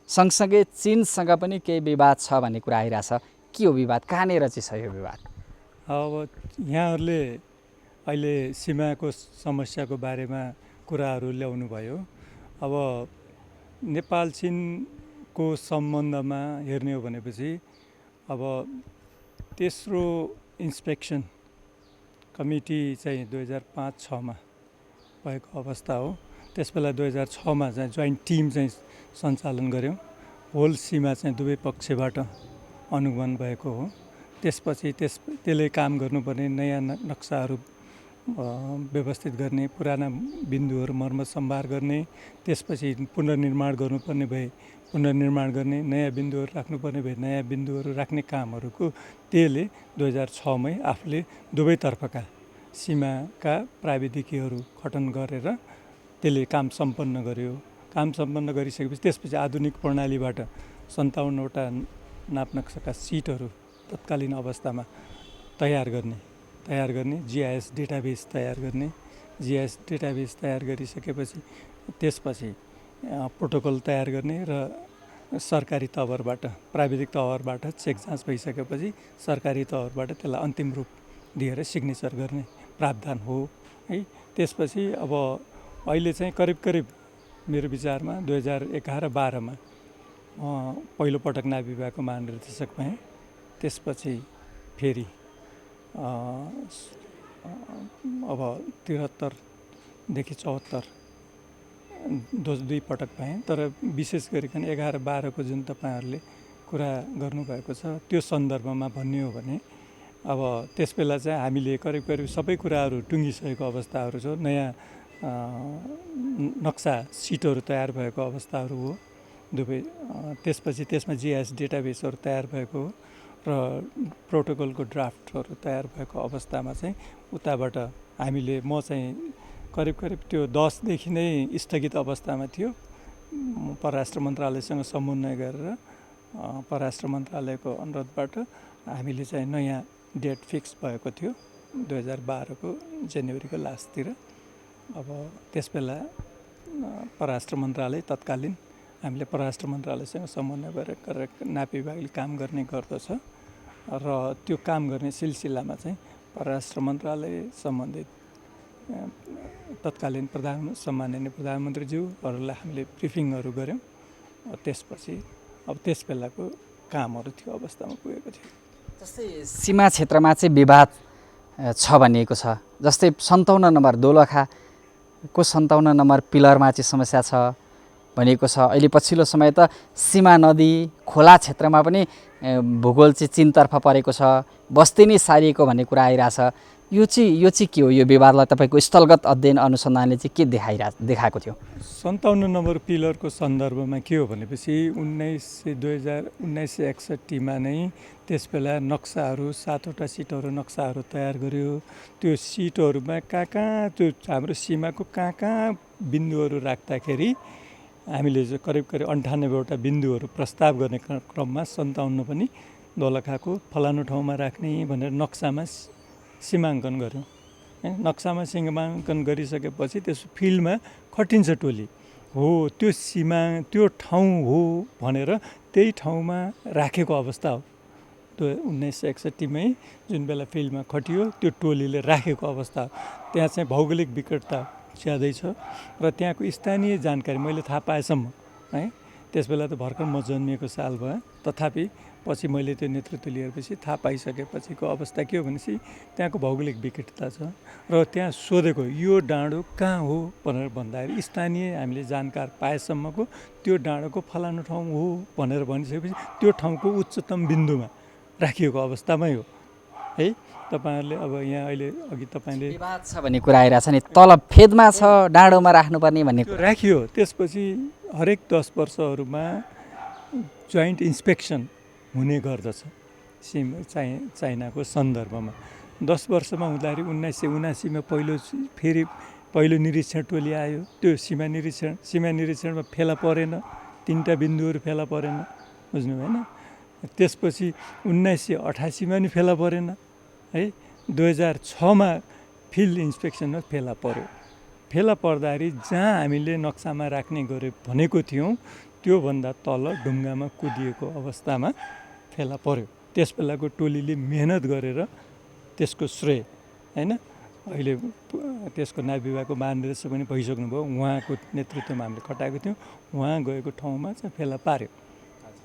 सँगसँगै चीनसँग पनि केही विवाद छ भन्ने कुरा आइरहेछ। के हो विवाद, कहाँनिर चाहिँ छ यो विवाद? अब यहाँहरूले अहिले सीमाको समस्याको बारेमा कुराहरू ल्याउनु भयो। अब नेपाल चीनको सम्बन्धमा हेर्ने हो भनेपछि अब तेस्रो इन्स्पेक्सन कमिटी चाहिँ 2005-06मा भएको अवस्था हो। त्यसबेला 2006मा चाहिँ जोइन्ट टिम चाहिँ सञ्चालन गऱ्यौँ। होल सीमा चाहिँ दुवै पक्षबाट अनुगमन भएको हो। त्यसपछि त्यसले काम गर्नुपर्ने नयाँ नक्साहरू व्यवस्थित गर्ने, पुराना बिन्दुहरू मर्मत सम्भार गर्ने, त्यसपछि पुनर्निर्माण गर्नुपर्ने भए पुनर्निर्माण गर्ने, नयाँ बिन्दुहरू राख्नुपर्ने भए नयाँ बिन्दुहरू राख्ने कामहरूको त्यसले 2006मै आफूले दुवैतर्फका सीमाका प्राविधिकीहरू गठन गरेर त्यसले काम सम्पन्न गर्यो। काम सम्पन्न गरिसकेपछि त्यसपछि आधुनिक प्रणालीबाट 57वटा नापनक्साका सिटहरू तत्कालीन अवस्थामा तयार गर्ने GIS डेटाबेस तयार गर्ने। GIS डेटाबेस तयार गरिसकेपछि त्यसपछि प्रोटोकल तयार गर्ने र सरकारी तवरबाट, प्राविधिक तवरबाट चेक जाँच भइसकेपछि सरकारी तवरबाट त्यसलाई अन्तिम रूप दिएर सिग्नेचर गर्ने प्रावधान हो है। त्यसपछि अब अहिले चाहिँ करिब मेरो विचारमा 2011-12मा पहिलो पटक नाभी विभागको महानिर्देशक भएँ। त्यसपछि फेरि अब 73देखि 74 दुई पटक भएँ। तर विशेष गरिकन 11-12को जुन तपाईँहरूले कुरा गर्नुभएको छ त्यो सन्दर्भमा भन्ने हो भने अब त्यसबेला चाहिँ हामीले करिब सबै कुराहरू टुङ्गिसकेको अवस्थाहरू छ। नयाँ नक्सा सिटहरू तयार भएको अवस्थाहरू हो दुवै। त्यसपछि त्यसमा GIS डेटाबेसहरू तयार भएको हो र प्रोटोकलको ड्राफ्टहरू तयार भएको अवस्थामा चाहिँ उताबाट हामीले म चाहिँ करिब त्यो 10देखि नै स्थगित अवस्थामा थियो। परराष्ट्र मन्त्रालयसँग समन्वय गरेर परराष्ट्र मन्त्रालयको अनुरोधबाट हामीले चाहिँ नयाँ डेट फिक्स भएको थियो 2012को जनवरीको लास्टतिर। अब त्यसबेला परराष्ट्र मन्त्रालय तत्कालीन हामीले परराष्ट्र मन्त्रालयसँग समन्वय गरेर नापी विभागले काम गर्ने गर्दछ र त्यो काम गर्ने सिलसिलामा चाहिँ परराष्ट्र मन्त्रालय सम्बन्धित तत्कालीन सम्माननीय प्रधानमन्त्रीज्यूहरूलाई हामीले ब्रिफिङहरू गऱ्यौँ। त्यसपछि अब त्यस बेलाको कामहरू थियो अवस्थामा पुगेको थियो। जस्तै सीमा क्षेत्रमा चाहिँ विवाद छ भनिएको छ। जस्तै 57 नम्बर दोलखाको 57 नम्बर पिलरमा चाहिँ समस्या छ भनिएको छ। अहिले पछिल्लो समय त सीमा नदी खोला क्षेत्रमा पनि भूगोल चाहिँ चीनतर्फ परेको छ, बस्ती नै सारिएको भन्ने कुरा आइरहेछ। यो चाहिँ के हो? यो विवादलाई तपाईँको स्थलगत अध्ययन अनुसन्धानले चाहिँ के देखाएको थियो? 57 नम्बर पिलरको सन्दर्भमा के हो भनेपछि 1961मा नै त्यसबेला नक्साहरू 7वटा सिटहरू नक्साहरू तयार गर्यो। त्यो सिटहरूमा कहाँ त्यो हाम्रो सीमाको कहाँ बिन्दुहरू राख्दाखेरि हामीले चाहिँ करिब 98वटा बिन्दुहरू प्रस्ताव गर्ने क्रममा 57 पनि दोलखाको फलानु ठाउँमा राख्ने भनेर नक्सामा सीमाङ्कन गऱ्यौँ। नक्सामा सीमाङ्कन गरिसकेपछि त्यस फिल्डमा खटिन्छ टोली हो त्यो सीमा त्यो ठाउँ हो भनेर त्यही ठाउँमा राखेको अवस्था हो। त्यो 1961मै जुन बेला फिल्डमा खटियो त्यो टोलीले राखेको अवस्था हो। त्यहाँ चाहिँ भौगोलिक विकटता ज्यादै छ र त्यहाँको स्थानीय जानकारी मैले थाहा पाएसम्म है, त्यस बेला त भर्खर म जन्मिएको साल भयो, तथापि पछि मैले त्यो नेतृत्व लिएपछि थाहा पाइसकेपछिको अवस्था के हो भनेपछि त्यहाँको भौगोलिक विकटता छ र त्यहाँ सोधेको यो डाँडो कहाँ हो भनेर भन्दाखेरि स्थानीय हामीले जानकार पाएसम्मको त्यो डाँडोको फलानु ठाउँ हो भनेर भनिसकेपछि त्यो ठाउँको उच्चतम बिन्दुमा राखिएको अवस्थामै हो है। तपाईँहरूले अब यहाँ अहिले अघि तपाईँले विवाद छ भन्ने कुरा आइरहेछ नि, तल फेदमा छ डाँडोमा राख्नुपर्ने भन्ने राखियो। त्यसपछि हरेक 10 वर्षहरूमा जोइन्ट इन्स्पेक्सन हुने गर्दछ चाइनाको सन्दर्भमा। 10 वर्षमा हुँदाखेरि 1979मा पहिलो निरीक्षण टोली आयो। त्यो सीमा निरीक्षणमा फेला परेन, 3टा बिन्दुहरू फेला परेन, बुझ्नु भएन। त्यसपछि 1988मा नि फेला परेन है। 2006मा फिल्ड इन्स्पेक्सनमा फेला पर्यो। फेला पर्दाखेरि जहाँ हामीले नक्सामा राख्ने गरे भनेको थियौँ त्योभन्दा तल ढुङ्गामा कुदिएको अवस्थामा फेला पर्यो। त्यस बेलाको टोलीले मेहनत गरेर त्यसको श्रेय होइन अहिले त्यसको न्याय विभागको महानिर्देशक पनि भइसक्नुभयो, उहाँको नेतृत्वमा हामीले खटाएको थियौँ। उहाँ गएको ठाउँमा चाहिँ फेला पार्यो।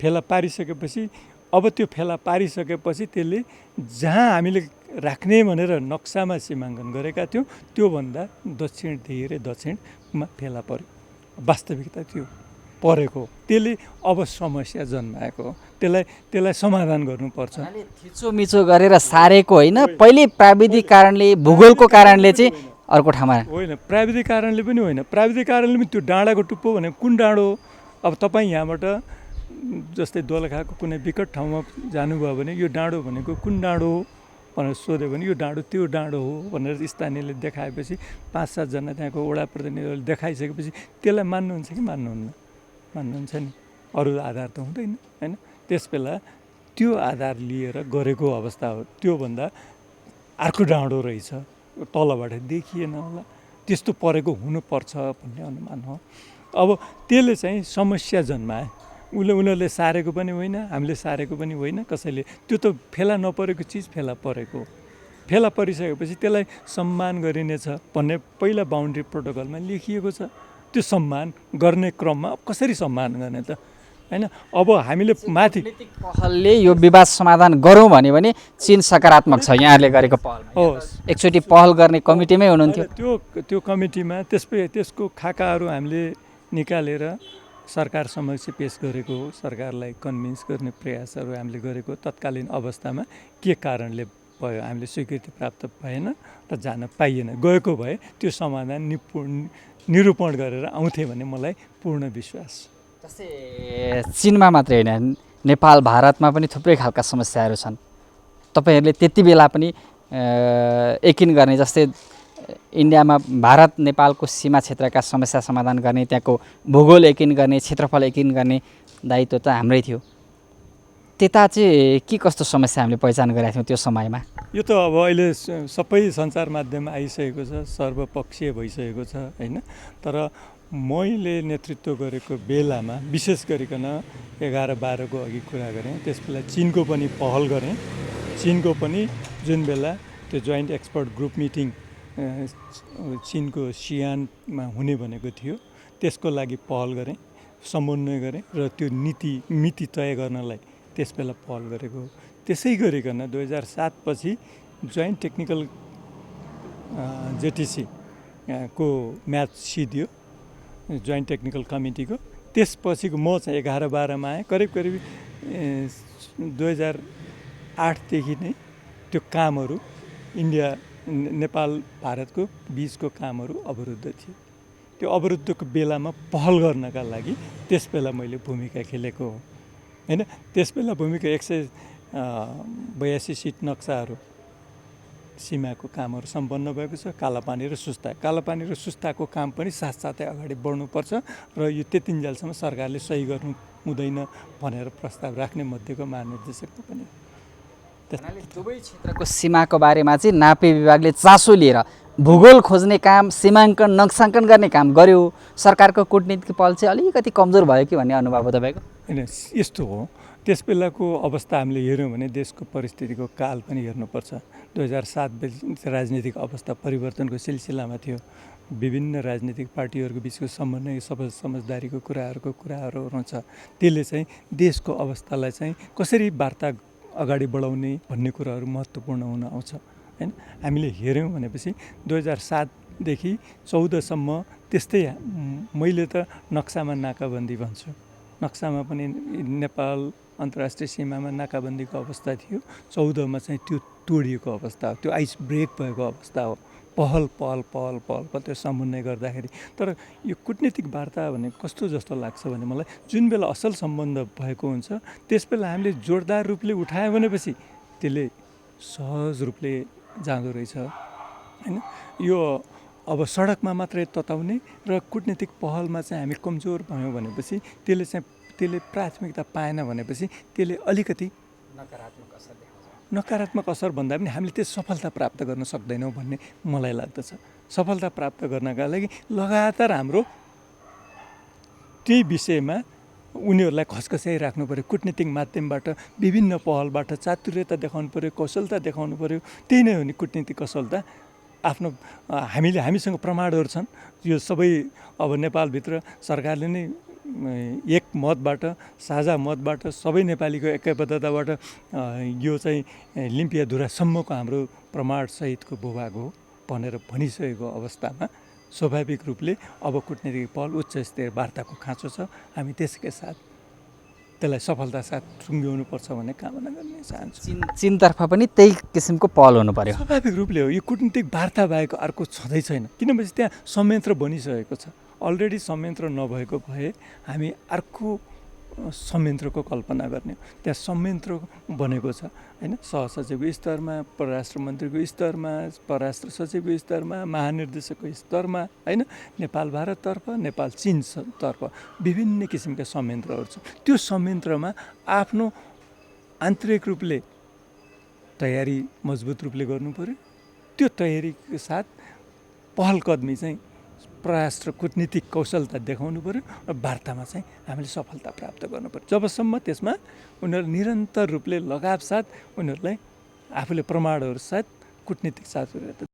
फेला पारिसकेपछि अब त्यो फेला पारिसकेपछि त्यसले जहाँ हामीले राख्ने भनेर नक्सामा सीमाङ्कन गरेका थियौँ त्योभन्दा दक्षिण धेरै दक्षिणमा फेला पर्यो। वास्तविकता त्यो परेको, त्यसले अब समस्या जन्माएको, त्यसलाई समाधान गर्नुपर्छ। थिचोमिचो गरेर सारेको होइन, पहिले प्राविधिक कारणले भूगोलको कारणले चाहिँ अर्को ठाउँमा होइन, प्राविधिक कारणले पनि होइन। प्राविधिक कारणले पनि त्यो डाँडाको टुप्पो भनेको कुन डाँडो हो? अब तपाईँ यहाँबाट जस्तै दोलखाको कुनै विकट ठाउँमा जानुभयो भने यो डाँडो भनेको कुन डाँडो हो भनेर सोध्यो भने यो डाँडो त्यो डाँडो हो भनेर स्थानीयले देखाएपछि 5-7 जना त्यहाँको वडा प्रतिनिधिहरूले देखाइसकेपछि त्यसलाई मान्नुहुन्छ कि मान्नुहुन्न? मान्नुहुन्छ नि, अरू आधार त हुँदैन होइन। त्यस बेला त्यो आधार लिएर गरेको अवस्था हो। त्योभन्दा अर्को डाँडो रहेछ, तलबाट देखिएन होला, त्यस्तो परेको हुनुपर्छ भन्ने अनुमान हो। अब त्यसले चाहिँ समस्या जन्माए। उनीहरूले सारेको पनि होइन, हामीले सारेको पनि होइन कसैले। त्यो त फेला नपरेको चिज फेला परेको। फेला परिसकेपछि त्यसलाई सम्मान गरिनेछ भन्ने पहिला बााउन्ड्री प्रोटोकलमा लेखिएको छ। त्यो सम्मान गर्ने क्रममा कसरी सम्मान गर्ने त होइन। अब हामीले माथि पहलले यो विवाद समाधान गरौँ भन्यो भने चीन सकारात्मक छ यहाँहरूले गरेको पहल। एकचोटि पहल गर्ने कमिटीमै हुनुहुन्थ्यो। त्यो कमिटीमा त्यसको खाकाहरू हामीले निकालेर सरकार समक्ष पेश गरेको हो। सरकारलाई कन्भिन्स गर्ने प्रयासहरू हामीले गरेको। तत्कालीन अवस्थामा के कारणले भयो हामीले स्वीकृति प्राप्त भएन र जान पाइएन। गएको भए त्यो समाधान निरूपण गरेर आउँथे भन्ने मलाई पूर्ण विश्वास। जस्तै चीनमा मात्रै होइन, नेपाल भारतमा पनि थुप्रै खालका समस्याहरू छन्। तपाईँहरूले त्यति बेला पनि यकिन गर्ने, जस्तै इन्डियामा भारत नेपालको सीमा क्षेत्रका समस्या समाधान गर्ने, त्यहाँको भूगोल यकिन गर्ने, क्षेत्रफल यकिन गर्ने दायित्व त हाम्रै थियो। त्यता चाहिँ के कस्तो समस्या हामीले पहिचान गरेका थियौँ त्यो समयमा? यो त अब अहिले सबै सञ्चार माध्यममा आइसकेको छ, सर्वपक्षीय भइसकेको छ होइन। तर मैले नेतृत्व गरेको बेलामा विशेष गरिकन 11-12 को अघि कुरा गरेँ। त्यस बेला चीनको पनि पहल गरेँ। चीनको पनि जुन बेला त्यो जोइन्ट एक्सपर्ट ग्रुप मिटिङ चीनको सियानमा हुने भनेको थियो, त्यसको लागि पहल गरेँ, समन्वय गरेँ र त्यो मिति तय गर्नलाई त्यस बेला पहल गरेको। त्यसै गरिकन 2007 पछि जोइन्ट टेक्निकल जेटिसी को म्याच सिद्धियो, जोइन्ट टेक्निकल कमिटीको। त्यसपछिको म चाहिँ 11-12 आएँ। करिब 2008 देखि नै त्यो कामहरू इन्डिया नेपाल भारतको बिचको कामहरू अवरुद्ध थिए। त्यो अवरुद्धको बेलामा पहल गर्नका लागि त्यस बेला मैले भूमिका खेलेको हो होइन। त्यस बेला भूमिका 182 सिट नक्साहरू सीमाको कामहरू सम्पन्न भएको छ। कालापानी र सुस्ता, कालापानी र सुस्ताको काम पनि साथसाथै अगाडि बढ्नुपर्छ र यो त्यतिन्जेलसम्म सरकारले सही गर्नु हुँदैन भनेर प्रस्ताव राख्ने मध्येको महानिर्देशकको पनि। दुवै क्षेत्रको सीमाको बारेमा चाहिँ नापे विभागले चासो लिएर भूगोल खोज्ने काम, सीमाङ्कन नक्साङ्कन गर्ने काम गर्यो। सरकारको कूटनीतिक पहल चाहिँ अलिकति कमजोर भयो कि भन्ने अनुभव हो तपाईँको? होइन, यस्तो हो। त्यस बेलाको अवस्था हामीले हेऱ्यौँ भने देशको परिस्थितिको काल पनि हेर्नुपर्छ। 2007 राजनीतिक अवस्था परिवर्तनको सिलसिलामा थियो। विभिन्न राजनीतिक पार्टीहरूको बिचको समन्वय, समझदारीको कुराहरू छ। त्यसले चाहिँ देशको अवस्थालाई चाहिँ कसरी वार्ता अगाडि बढाउने भन्ने कुराहरू महत्त्वपूर्ण हुन आउँछ होइन। हामीले हेऱ्यौँ भनेपछि 2007 देखि 14 सम्म त्यस्तै मैले त नक्सामा नाकाबन्दी भन्छु। नक्सामा पनि नेपाल अन्तर्राष्ट्रिय सीमामा नाकाबन्दीको अवस्था थियो। 14 मा चाहिँ त्यो तोडिएको अवस्था हो, त्यो आइस ब्रेक भएको अवस्था हो। पहल त्यो समन्वय गर्दाखेरि। तर यो कूटनीतिक वार्ता भने कस्तो जस्तो लाग्छ भने मलाई, जुन बेला असल सम्बन्ध भएको हुन्छ त्यस बेला हामीले जोरदार रूपले उठायो भनेपछि त्यसले सहज रूपले जाँदो रहेछ होइन। यो अब सडकमा मात्रै तताउने र कूटनीतिक पहलमा चाहिँ हामी कमजोर भयौँ भनेपछि त्यसले प्राथमिकता पाएन भनेपछि त्यसले अलिकति नकारात्मक असर भन्दा पनि हामीले त्यो सफलता प्राप्त गर्न सक्दैनौँ भन्ने मलाई लाग्दछ। सफलता प्राप्त गर्नका लागि लगातार हाम्रो त्यही विषयमा उनीहरूलाई खसखसाइराख्नु पऱ्यो, कूटनीतिक माध्यमबाट विभिन्न पहलबाट चातुर्यता देखाउनु पऱ्यो, कौशलता देखाउनु पऱ्यो। त्यही नै हो नि कूटनीतिक कौशलता। आफ्नो हामीसँग प्रमाणहरू छन्। यो सबै अब नेपालभित्र सरकारले नै एक मतबाट, साझा मतबाट, सबै नेपालीको एकबद्धताबाट यो चाहिँ लिम्पियाधुरासम्मको हाम्रो प्रमाणसहितको भूभाग हो भनेर भनिसकेको अवस्थामा स्वाभाविक रूपले अब कूटनीतिक पहल उच्च स्तरीय वार्ताको खाँचो छ। हामी त्यसकै साथ त्यसलाई सफलता साथ टुङ्ग्याउनुपर्छ भन्ने कामना गर्न चाहन्छु। चीनतर्फ पनि त्यही किसिमको पहल हुनु पर्यो। स्वाभाविक रूपले हो। यो कूटनीतिक वार्ता बाहेक अर्को छँदै छैन, किनभने त्यहाँ संयन्त्र बनिसकेको छ। अलरेडी संयन्त्र नभएको भए हामी अर्को संयन्त्रको कल्पना गर्ने। त्यहाँ संयन्त्र बनेको छ होइन, सहसचिवको स्तरमा, परराष्ट्र मन्त्रीको स्तरमा, परराष्ट्र सचिवको स्तरमा, महानिर्देशकको स्तरमा होइन, नेपाल भारततर्फ, नेपाल चीनतर्फ विभिन्न किसिमका संयन्त्रहरू छ। त्यो संयन्त्रमा आफ्नो आन्तरिक रूपले तयारी मजबुत रूपले गर्नु पर्यो। त्यो तयारीको साथ पहल कदमी चाहिँ परराष्ट्र कूटनीतिक कौशलता देखाउनु पर्यो र वार्तामा चाहिँ हामीले सफलता प्राप्त गर्नु पर्यो। जबसम्म त्यसमा उनीहरू निरन्तर रूपले लगाव साथ उनीहरूलाई आफूले प्रमाणहरू साथ कूटनीतिक चातुर्यता।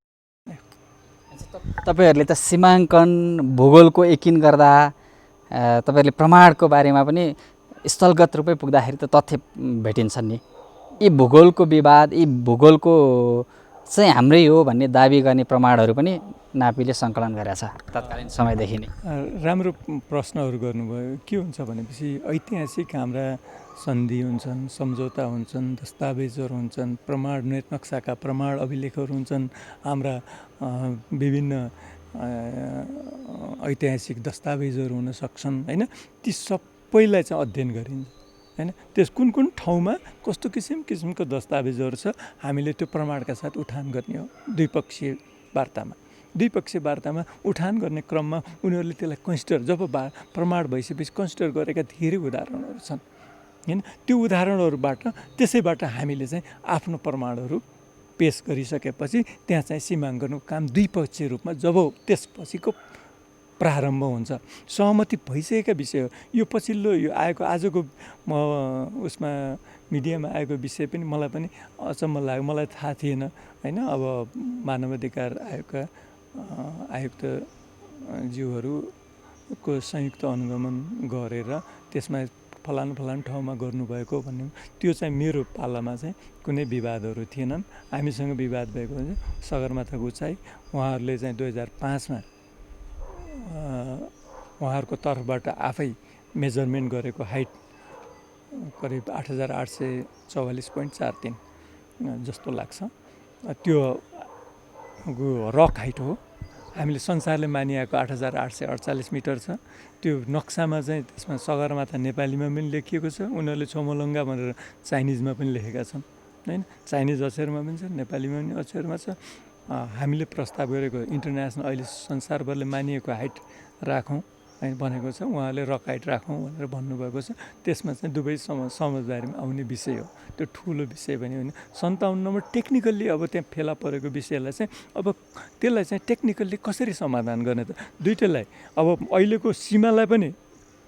तपाईँहरूले त सीमाङ्कन भूगोलको एकिन गर्दा तपाईँहरूले प्रमाणको बारेमा पनि स्थलगत रूपै पुग्दाखेरि त तथ्य भेटिन्छन् नि। यी भूगोलको विवाद, यी भूगोलको चाहिँ हाम्रै हो भन्ने दाबी गर्ने प्रमाणहरू पनि नापीले सङ्कलन गरेको छ तत्कालीन समयदेखि नै। राम्रो प्रश्नहरू गर्नुभयो। के हुन्छ भनेपछि ऐतिहासिक हाम्रा सन्धि हुन्छन्, सम्झौता हुन्छन्, दस्तावेजहरू हुन्छन्, प्रमाण नक्साका प्रमाण अभिलेखहरू हुन्छन्, हाम्रा विभिन्न ऐतिहासिक दस्तावेजहरू हुन सक्छन् होइन। ती सबैलाई चाहिँ अध्ययन गरिन्छ होइन। त्यस कुन कुन ठाउँमा कस्तो किसिमको दस्तावेजहरू छ हामीले त्यो प्रमाणका साथ उठान गर्ने हो। द्विपक्षीय वार्तामा उठान गर्ने क्रममा उनीहरूले त्यसलाई कन्सिडर, जब प्रमाण भइसकेपछि कन्सिडर गरेका धेरै उदाहरणहरू छन् होइन। त्यो उदाहरणहरूबाट त्यसैबाट हामीले चाहिँ आफ्नो प्रमाणहरू पेस गरिसकेपछि त्यहाँ चाहिँ सीमाङ्कनको काम द्विपक्षीय रूपमा जब त्यसपछिको प्रारम्भ हुन्छ। सहमति भइसकेका विषय हो। यो पछिल्लो यो आएको आजको उसमा मिडियामा आएको विषय पनि मलाई पनि अचम्म लाग्यो। मलाई थाहा थिएन होइन। अब मानवाधिकार आयोगका आयुक्तज्यूहरूको संयुक्त अनुगमन गरेर त्यसमा फलानु ठाउँमा गर्नुभएको भन्ने, त्यो चाहिँ मेरो पालामा चाहिँ कुनै विवादहरू थिएनन्। हामीसँग विवाद भएको सगरमाथाको उचाइ उहाँहरूले चाहिँ 2005मा उहाँहरूको तर्फबाट आफै मेजरमेन्ट गरेको हाइट करिब 8844.43 जस्तो लाग्छ। त्यो रक हाइट हो। हामीले संसारले मानिएको 8848 मिटर छ। त्यो नक्सामा चाहिँ त्यसमा सगरमाथा नेपालीमा पनि लेखिएको छ। उनीहरूले छोमोलङ्गा भनेर चाइनिजमा पनि लेखेका छन् होइन। चाइनिज अक्षरमा पनि छ, नेपालीमा पनि अक्षरमा छ। हामीले प्रस्ताव गरेको इन्टरनेसनल अहिले संसारभरले मानिएको हाइट राखौँ होइन भनेको छ। उहाँले रक हाइट राखौँ भनेर भन्नुभएको छ। त्यसमा चाहिँ दुवै समझदारीमा आउने विषय हो। त्यो ठुलो विषय पनि होइन। 57 टेक्निकल्ली अब त्यहाँ फेला परेको विषयलाई चाहिँ अब त्यसलाई चाहिँ टेक्निकल्ली कसरी समाधान गर्ने त दुइटैलाई अब अहिलेको सीमालाई पनि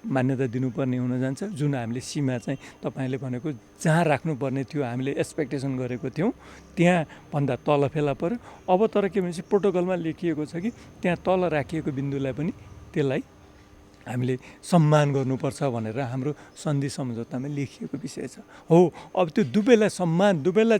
मान्यता दिनुपर्ने हुन जान्छ। जुन हामीले सीमा चाहिँ तपाईँले भनेको जहाँ राख्नुपर्ने थियो हामीले एक्सपेक्टेसन गरेको थियौँ त्यहाँ भन्दा तल फेला पर्यो। अब तर के भनेपछि प्रोटोकलमा लेखिएको छ कि त्यहाँ तल राखिएको बिन्दुलाई पनि त्यसलाई हामीले सम्मान गर्नुपर्छ भनेर हाम्रो सन्धि सम्झौतामा लेखिएको विषय छ। हो अब त्यो दुवैलाई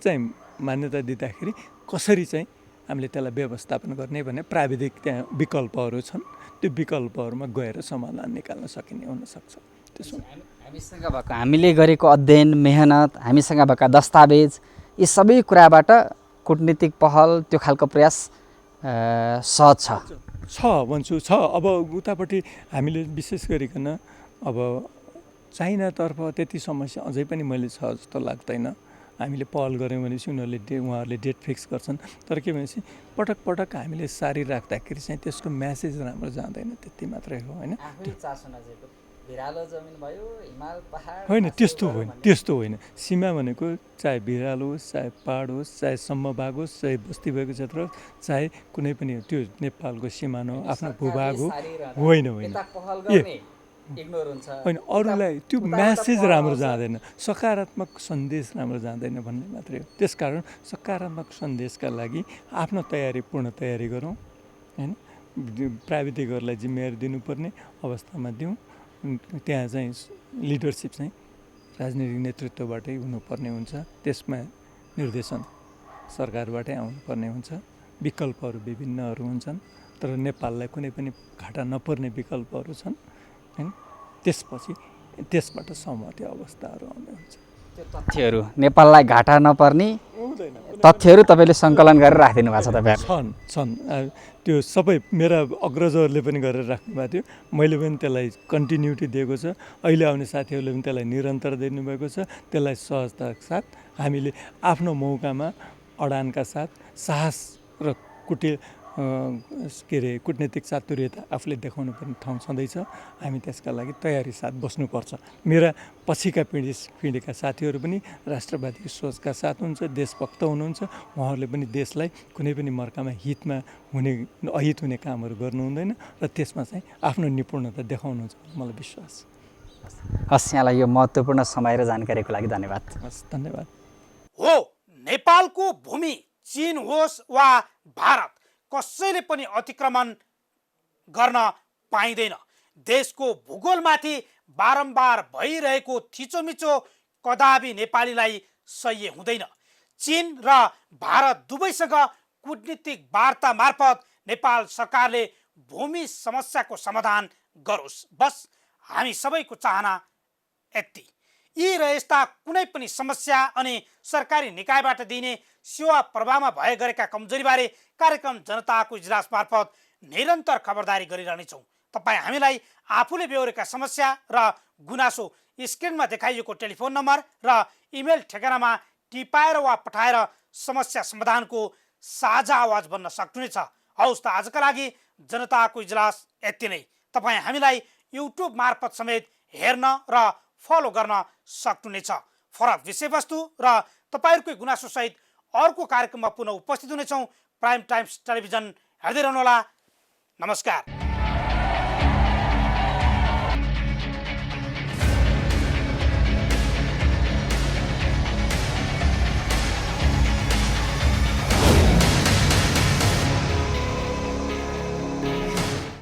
चाहिँ मान्यता दिँदाखेरि कसरी चाहिँ हामीले त्यसलाई व्यवस्थापन गर्ने भन्ने प्राविधिक त्यहाँ विकल्पहरू छन्। त्यो विकल्पहरूमा गएर समाधान निकाल्न सकिने हुनसक्छ। त्यसो हामीसँग भएको, हामीले गरेको अध्ययन, मेहनत, हामीसँग भएका दस्तावेज, यी सबै कुराबाट कूटनीतिक पहल त्यो खालको प्रयास सहज छ भन्छु। अब उतापट्टि हामीले विशेष गरिकन अब चाइनातर्फ त्यति समस्या अझै पनि मैले छ जस्तो लाग्दैन। हामीले पहल गऱ्यौँ भनेपछि उहाँहरूले डेट फिक्स गर्छन्। तर के भनेपछि पटक हामीले सारी राख्दाखेरि चाहिँ त्यसको म्यासेज राम्रो जाँदैन, त्यति मात्रै हो होइन। होइन त्यस्तो होइन। सीमा भनेको चाहे भिरालो होस्, चाहे पहाड होस्, चाहे सम्मभाग होस्, चाहे बस्ती भएको क्षेत्र होस्, चाहे कुनै पनि त्यो नेपालको सिमाना हो, आफ्नो भूभाग हो। होइन इग्नोर हुन्छ होइन अरूलाई त्यो म्यासेज राम्रो जाँदैन, सकारात्मक सन्देश राम्रो जाँदैन भन्ने मात्रै हो। त्यसकारण सकारात्मक सन्देशका लागि आफ्नो पूर्ण तयारी गरौँ होइन। प्राविधिकहरूलाई जिम्मेवारी दिनुपर्ने अवस्थामा दिउँ। त्यहाँ चाहिँ लिडरसिप चाहिँ राजनीतिक नेतृत्वबाटै हुनुपर्ने हुन्छ, त्यसमा निर्देशन सरकारबाटै आउनुपर्ने हुन्छ। विकल्पहरू विभिन्नहरू हुन्छन्, तर नेपाललाई कुनै पनि घाटा नपर्ने विकल्पहरू छन् होइन। त्यसपछि त्यसबाट सहमति अवस्थाहरू आउने हुन्छ। त्यो तथ्यहरू नेपाललाई घाटा नपर्ने तथ्यहरू तपाईँले सङ्कलन गरेर राखिदिनु भएको छ तपाईँहरू? छन् त्यो सबै मेरा अग्रजहरूले पनि गरेर राख्नु भएको थियो, मैले पनि त्यसलाई कन्टिन्युटी दिएको छ। अहिले आउने साथीहरूले पनि त्यसलाई निरन्तर दिनुभएको छ। त्यसलाई सहजताका साथ हामीले आफ्नो मौकामा अडानका साथ साहस र कुटनीतिक चातुर्यता आफूले देखाउनु पर्ने ठाउँ छँदैछ। हामी त्यसका लागि तयारी साथ बस्नुपर्छ। मेरा पछिका पिँढीका साथीहरू पनि राष्ट्रवादी सोचका साथ हुनुहुन्छ, देशभक्त हुनुहुन्छ। उहाँहरूले पनि देशलाई कुनै पनि मर्कामा अहित हुने कामहरू गर्नु हुँदैन र त्यसमा चाहिँ आफ्नो निपुणता देखाउनुहुन्छ, मलाई विश्वास। हस्, यहाँलाई यो महत्त्वपूर्ण समय र जानकारीको लागि धन्यवाद। हस्, धन्यवाद। हो, नेपालको भूमि चीन होस् वा भारत, कसैले पनि अतिक्रमण गर्न पाइँदैन। देशको भूगोलमाथि बारम्बार भइरहेको थिचोमिचो कदापि नेपालीलाई सह्य हुँदैन। चीन र भारत दुवैसँग कूटनीतिक वार्ता मार्फत नेपाल सरकारले भूमि समस्याको समाधान गरोस्, बस हामी सबैको चाहना यति। यी र यस्ता कुनै पनि समस्या अनि सरकारी निकायबाट दिने सेवा प्रवाहमा भए गरेका कमजोरीबारे कार्यक्रम जनताको इजलास मार्फत निरन्तर खबरदारी गरिरहनेछौँ। तपाईँ हामीलाई आफूले बेहोरेका समस्या र गुनासो स्क्रिनमा देखाइएको टेलिफोन नम्बर र इमेल ठेगानामा टिपाएर वा पठाएर समस्या समाधानको साझा आवाज बन्न सक्नुहुनेछ। हौस् त, आजका लागि जनताको इजलास यति नै। तपाईँ हामीलाई युट्युब मार्फत समेत हेर्न र फलो गर्न सक्नुहुनेछ। फरक विषयवस्तु र तपाईँहरूकै गुनासोसहित अर्को कार्यक्रममा पुनः उपस्थित हुनेछौँ। प्राइम टाइम्स टेलिभिजन हेर्दै रहनुहोला। नमस्कार।